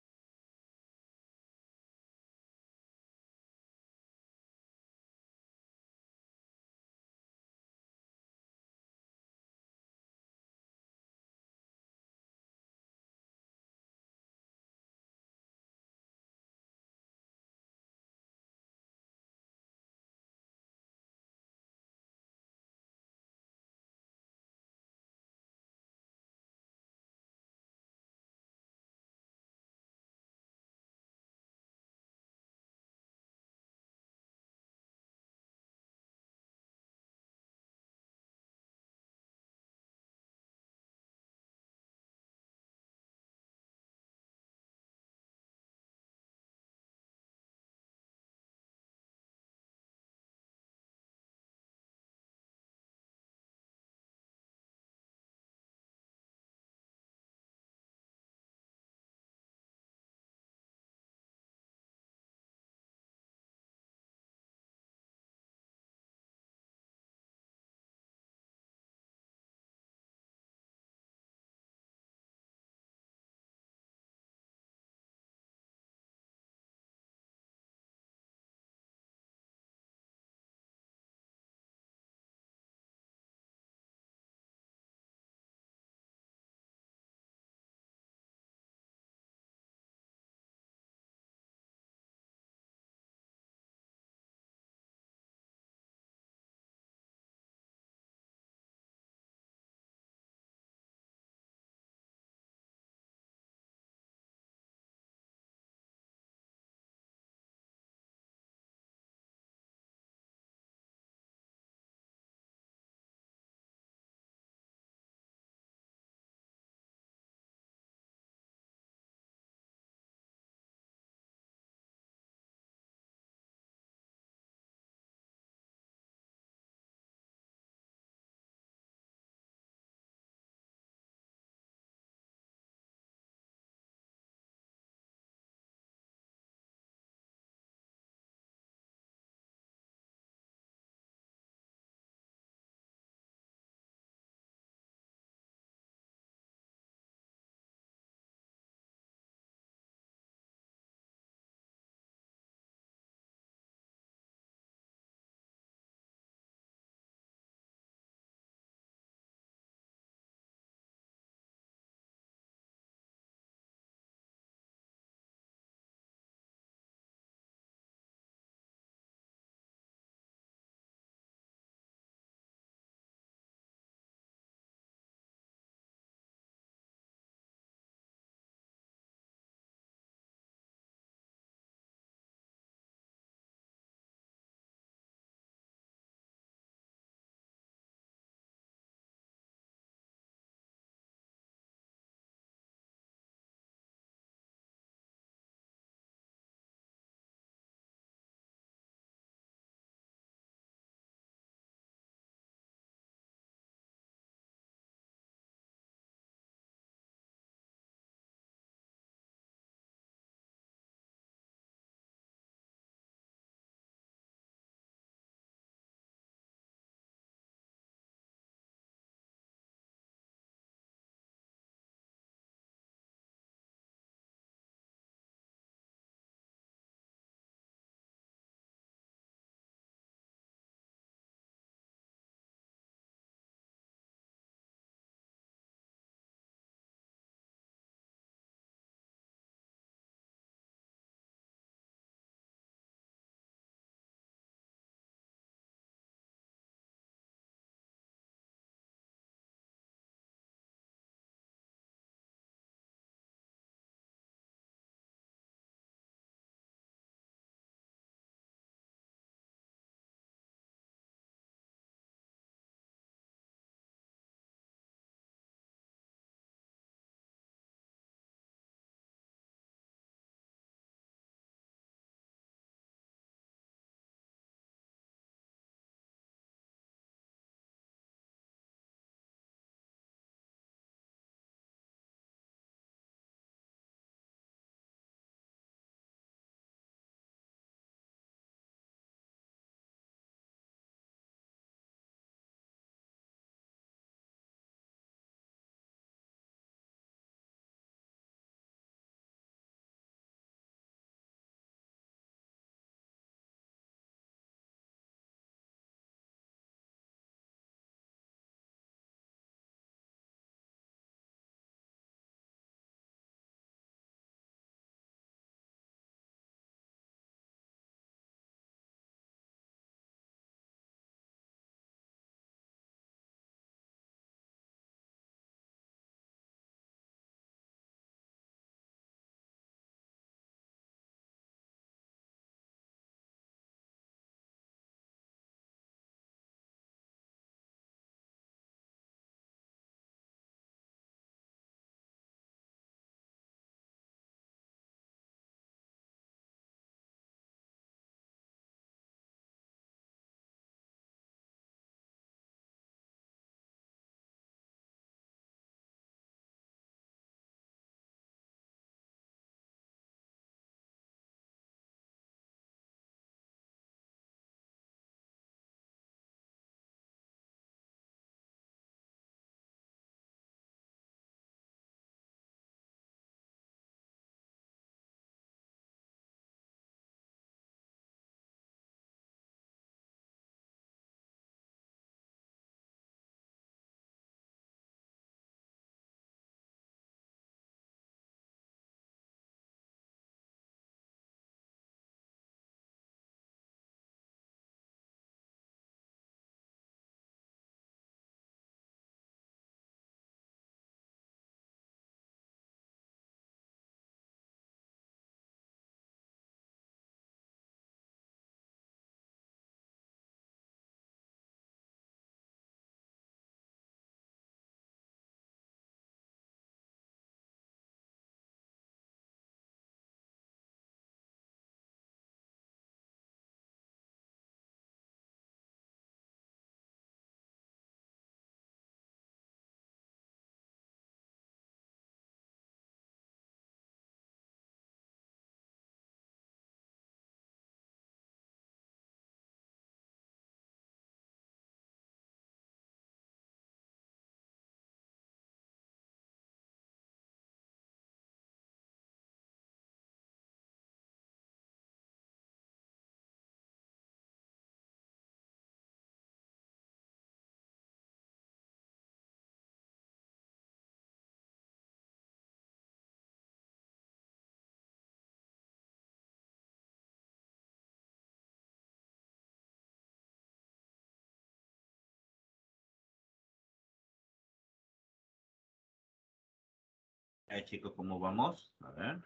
Chicos, ¿cómo vamos? A ver.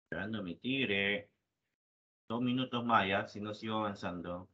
Esperando mi tigre. 2 minutos más ya, si no sigo avanzando.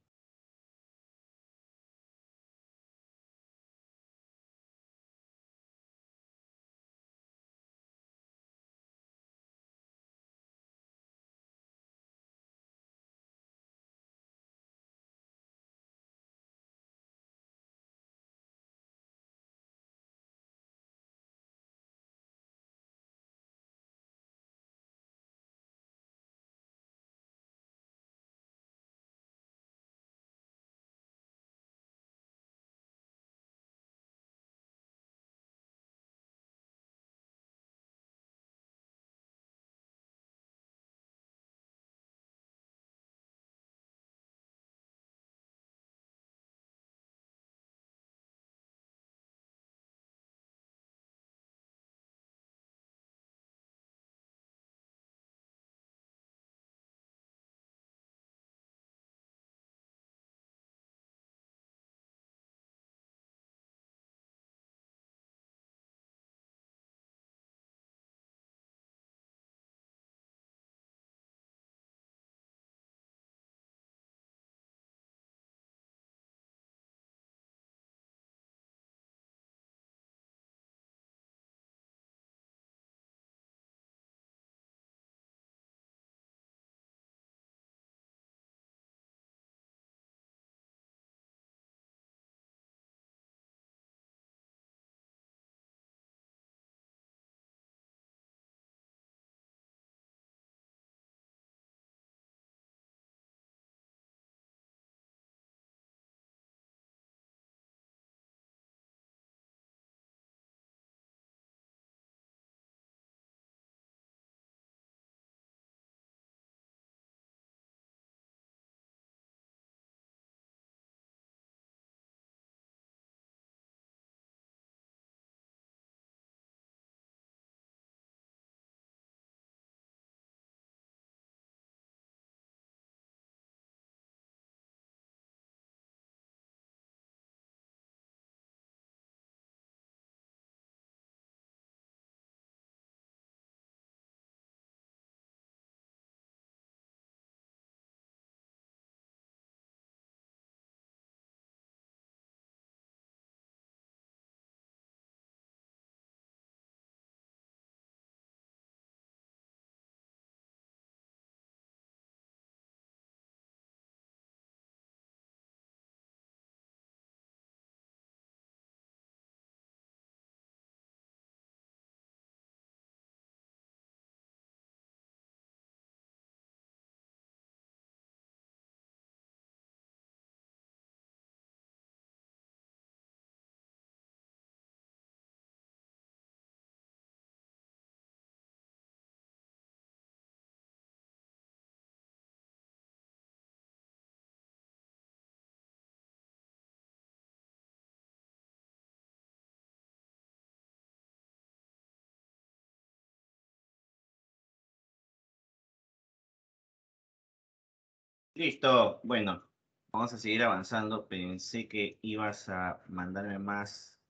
Listo. Bueno, vamos a seguir avanzando. Pensé que ibas a mandarme más,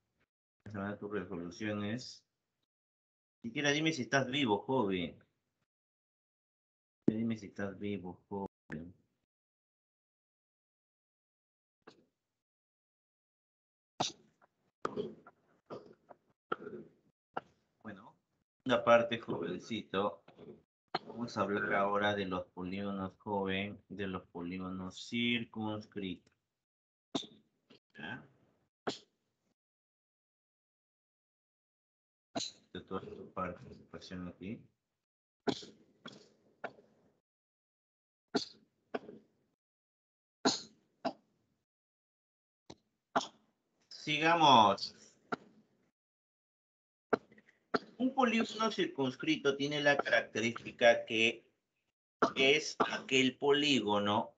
a mandar tus resoluciones. Siquiera dime si estás vivo, joven. Dime si estás vivo, joven. Bueno, una parte, jovencito. Vamos a hablar ahora de los polígonos, joven, de los polígonos circunscritos. ¿Ya? De toda tu participación aquí. Sigamos. Un polígono circunscrito tiene la característica que es aquel polígono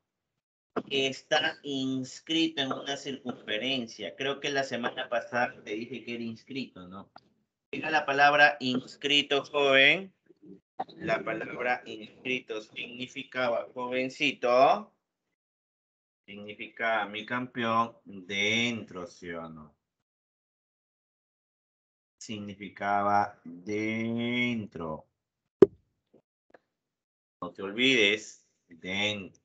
que está inscrito en una circunferencia. Creo que la semana pasada te dije que era inscrito, ¿no? Diga la palabra inscrito, joven. La palabra inscrito significaba jovencito. Significa mi campeón dentro, ¿sí o no? significaba dentro. No te olvides, dentro.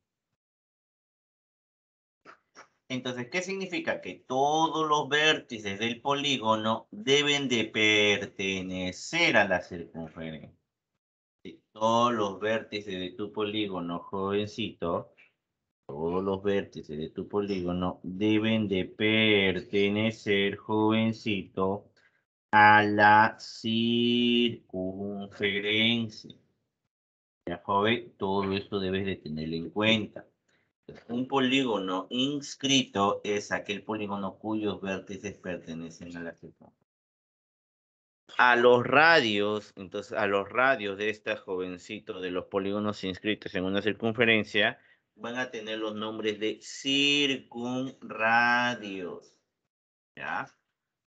Entonces, ¿qué significa? Que todos los vértices del polígono deben de pertenecer a la circunferencia. Sí, todos los vértices de tu polígono, jovencito, todos los vértices de tu polígono deben de pertenecer, jovencito, a la circunferencia. Ya, joven, todo esto debes de tenerlo en cuenta. Un polígono inscrito es aquel polígono cuyos vértices pertenecen a la circunferencia. A los radios, entonces a los radios de esta jovencito de los polígonos inscritos en una circunferencia van a tener los nombres de circunradios. ¿Ya?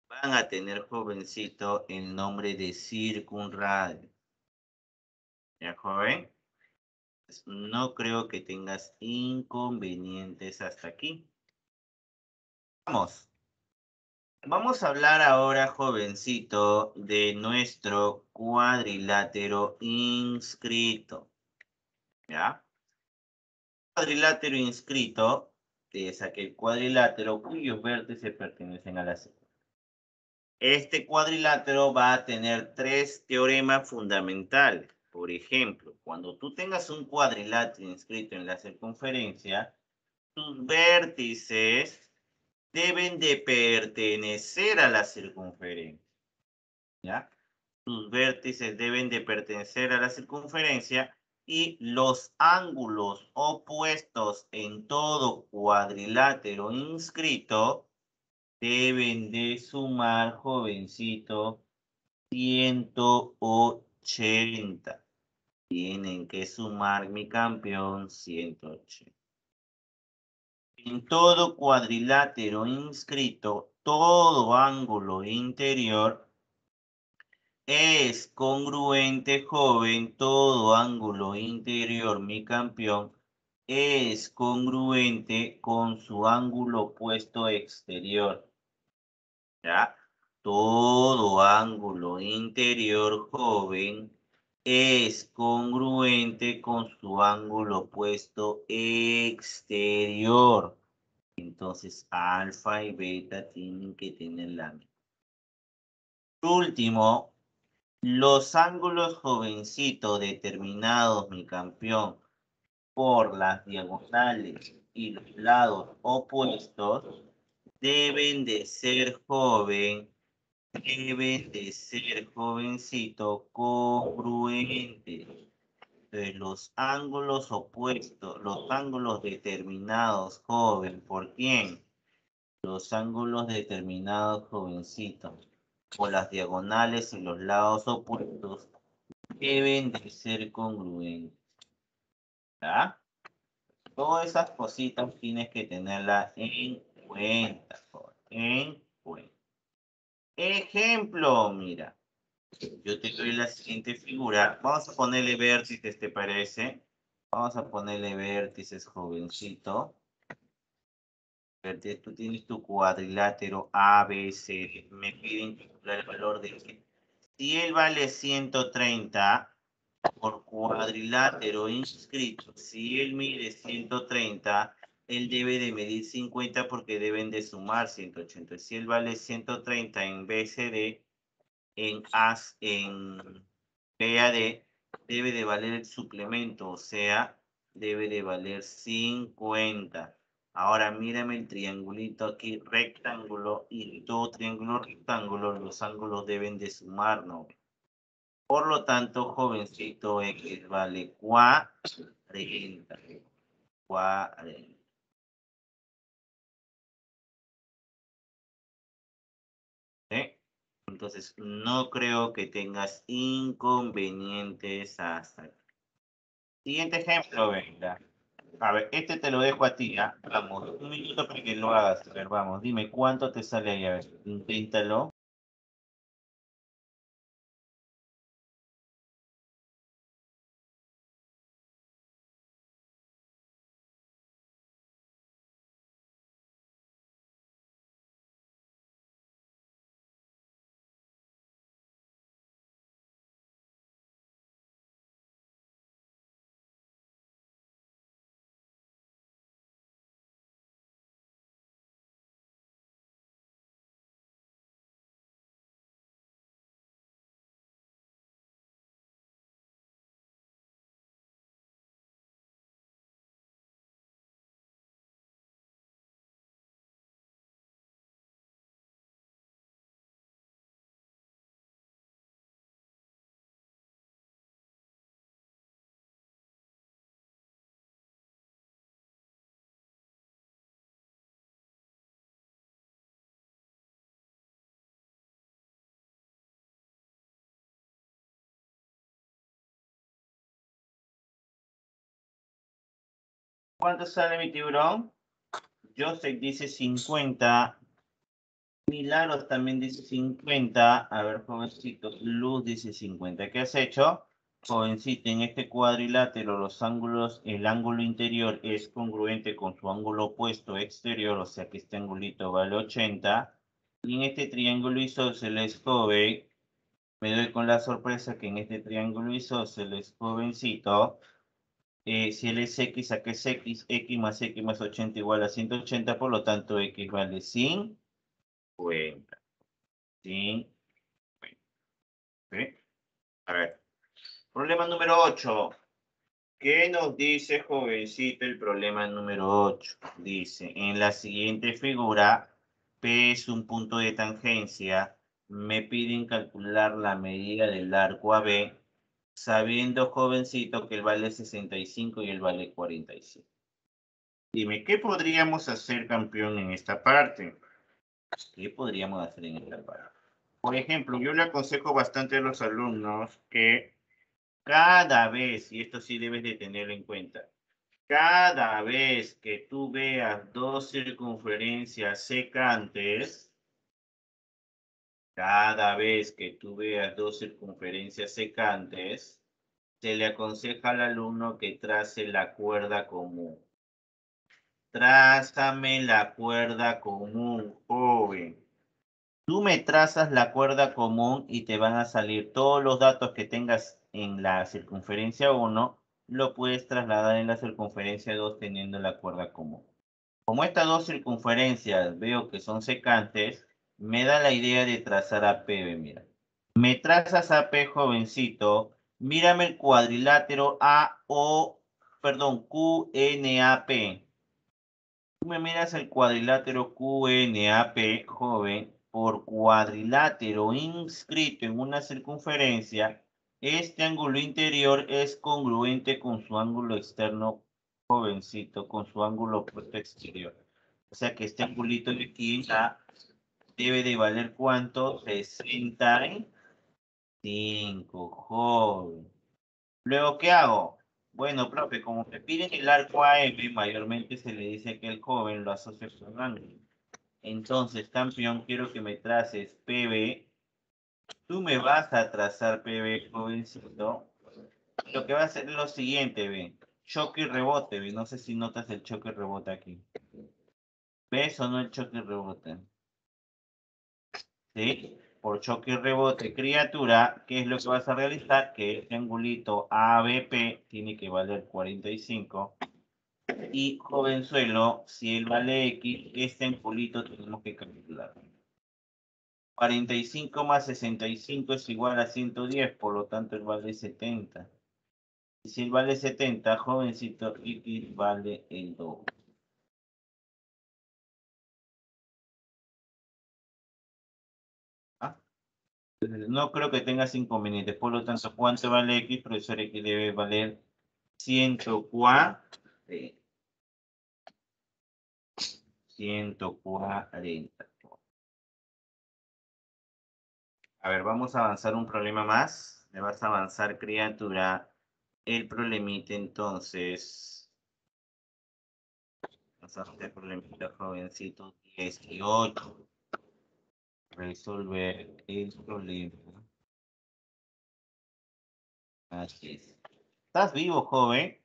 Van a tener, jovencito, el nombre de circunradio. ¿Ya, joven? No creo que tengas inconvenientes hasta aquí. Vamos. Vamos a hablar ahora, jovencito, de nuestro cuadrilátero inscrito. ¿Ya? Cuadrilátero inscrito es aquel cuadrilátero cuyos vértices pertenecen a la circunferencia. Este cuadrilátero va a tener tres teoremas fundamentales. Por ejemplo, cuando tú tengas un cuadrilátero inscrito en la circunferencia, sus vértices deben de pertenecer a la circunferencia. ¿Ya? Sus vértices deben de pertenecer a la circunferencia y los ángulos opuestos en todo cuadrilátero inscrito deben de sumar, jovencito, 180. Tienen que sumar, mi campeón, 180. En todo cuadrilátero inscrito, todo ángulo interior es congruente, joven. Todo ángulo interior, mi campeón, es congruente con su ángulo opuesto exterior. ¿Ya? Todo ángulo interior, joven, es congruente con su ángulo opuesto exterior. Entonces, alfa y beta tienen que tener la misma. Por último, los ángulos, jovencito, determinados, mi campeón, por las diagonales y los lados opuestos, deben de ser, joven, deben de ser, jovencito, congruentes. Entonces, los ángulos opuestos, los ángulos determinados, joven, ¿por quién? Los ángulos determinados, jovencito, por las diagonales y los lados opuestos, deben de ser congruentes. ¿Ya? Todas esas cositas tienes que tenerlas en cuenta, joven, en cuenta. Ejemplo, mira. Yo te doy la siguiente figura. Vamos a ponerle vértices, ¿te parece? Vamos a ponerle vértices, jovencito. Tú tienes tu cuadrilátero A, B, C. Me piden calcular el valor de que si él vale 130 por cuadrilátero inscrito, si él mide 130, él debe de medir 50 porque deben de sumar 180. Si él vale 130 en BCD, en PAD, debe de valer el suplemento, o sea, debe de valer 50. Ahora mírame el triangulito aquí, rectángulo, y todo triángulo rectángulo, los ángulos deben de sumar, ¿no? Por lo tanto, jovencito, X vale 40. 40. ¿Eh? Entonces, no creo que tengas inconvenientes hasta aquí. Siguiente ejemplo, venga. A ver, este te lo dejo a ti, ¿ya? Vamos, un minuto para que lo hagas. A ver, vamos, dime cuánto te sale ahí. A ver, inténtalo. ¿Cuánto sale mi tiburón? Joseph dice 50. Milagros también dice 50. A ver, jovencito. Luz dice 50. ¿Qué has hecho? Jovencito, en este cuadrilátero los ángulos, el ángulo interior es congruente con su ángulo opuesto exterior, o sea que este angulito vale 80. Y en este triángulo isósceles, joven, me doy con la sorpresa que en este triángulo isósceles, jovencito, si él es x, acá es x más 80 igual a 180, por lo tanto x vale 50. 50. ¿Sí? A ver, problema número 8. ¿Qué nos dice, jovencito, el problema número 8? Dice, en la siguiente figura, P es un punto de tangencia. Me piden calcular la medida del arco AB, sabiendo, jovencito, que él vale 65 y él vale 45. Dime, ¿qué podríamos hacer, campeón, en esta parte? ¿Qué podríamos hacer en esta parte? Por ejemplo, yo le aconsejo bastante a los alumnos que cada vez, y esto sí debes de tenerlo en cuenta, cada vez que tú veas dos circunferencias secantes, cada vez que tú veas dos circunferencias secantes, se le aconseja al alumno que trace la cuerda común. Trázame la cuerda común, joven. Tú me trazas la cuerda común y te van a salir todos los datos que tengas en la circunferencia 1, lo puedes trasladar en la circunferencia 2 teniendo la cuerda común. Como estas dos circunferencias veo que son secantes, me da la idea de trazar a P, mira. Me trazas a P, jovencito, mírame el cuadrilátero QNAP. Tú me miras el cuadrilátero QNAP, joven, por cuadrilátero inscrito en una circunferencia, este ángulo interior es congruente con su ángulo externo, jovencito, con su ángulo opuesto exterior. O sea que este angulito de aquí ya debe de valer ¿cuánto? 65, joven. Luego, ¿qué hago? Bueno, profe, como me piden el arco AM, mayormente se le dice que el joven lo asocia con ángulo. Entonces, campeón, quiero que me traces PB. Tú me vas a trazar PB, jovencito. Lo que va a hacer es lo siguiente, ve. Choque y rebote, ve. No sé si notas el choque y rebote aquí. ¿Ves o no el choque y rebote? ¿Sí? Por choque y rebote, criatura, ¿qué es lo que vas a realizar? Que este angulito ABP tiene que valer 45. Y jovenzuelo, si él vale X, este angulito tenemos que calcular. 45 más 65 es igual a 110, por lo tanto él vale 70. Y si él vale 70, jovencito, X vale el doble. ¿Ah? No creo que tengas inconvenientes. Por lo tanto, ¿cuánto vale X? Profesor, X debe valer 140. 140. A ver, vamos a avanzar un problema más. Me vas a avanzar, criatura, el problemita entonces. Vamos a hacer el problemita, jovencito. 18. Resolver el problema. Así es. ¿Estás vivo, joven?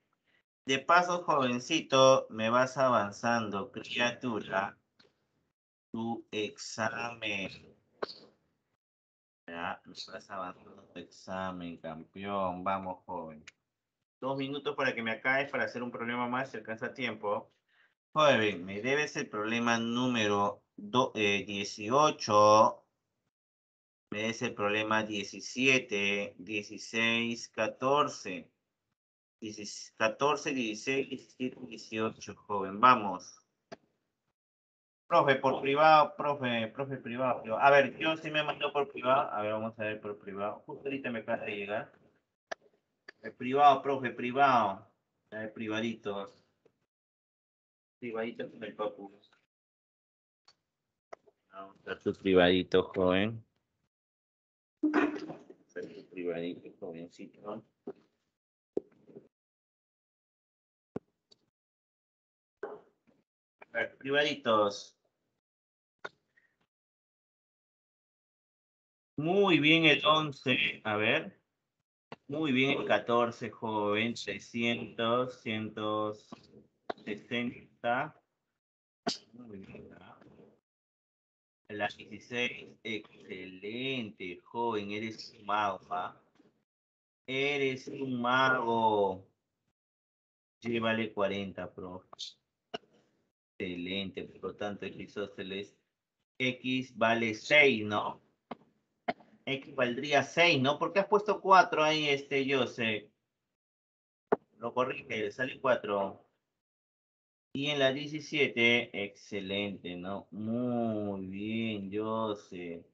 De paso, jovencito, me vas avanzando, criatura, tu examen. Ya, me vas avanzando tu examen, campeón. Vamos, joven. 2 minutos para que me acabes para hacer un problema más, si alcanza tiempo. Joven, me debes el problema número 18. Me debes el problema 17, 16, 14. 14, 16, 17, 18, joven. Vamos. Profe, por privado, profe privado. A ver, yo sí me mandó por privado. A ver, vamos a ver por privado. Justo ahorita me acaba de llegar. El privado, profe, privado. Privadito. Privadito con el papu. Vamos a ver tu privadito, joven. Tu privadito, jovencito. A ver, privaditos. Muy bien el 11. A ver. Muy bien el 14, joven. 300, 160. Muy bien. La 16. Excelente, joven. Eres un mago, ¿ah? Eres un mago. Llévale 40, pro. Excelente. Por lo tanto, isósceles. X vale 6, ¿no? X valdría 6, ¿no? ¿Por qué has puesto 4 ahí, yo sé? Lo corrige, sale 4. Y en la 17, excelente, ¿no? Muy bien, yo sé.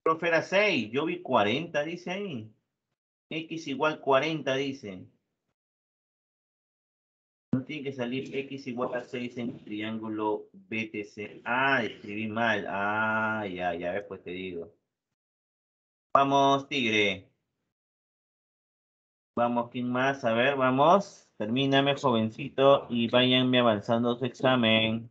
Profe, era 6, yo vi 40, dice ahí. X igual 40, dice. No tiene que salir X igual a 6 en el triángulo BTC. Ah, escribí mal. Ah, ya, después te digo. Vamos, Tigre. Vamos, ¿quién más? A ver, vamos. Termíname, jovencito, y váyanme avanzando su examen.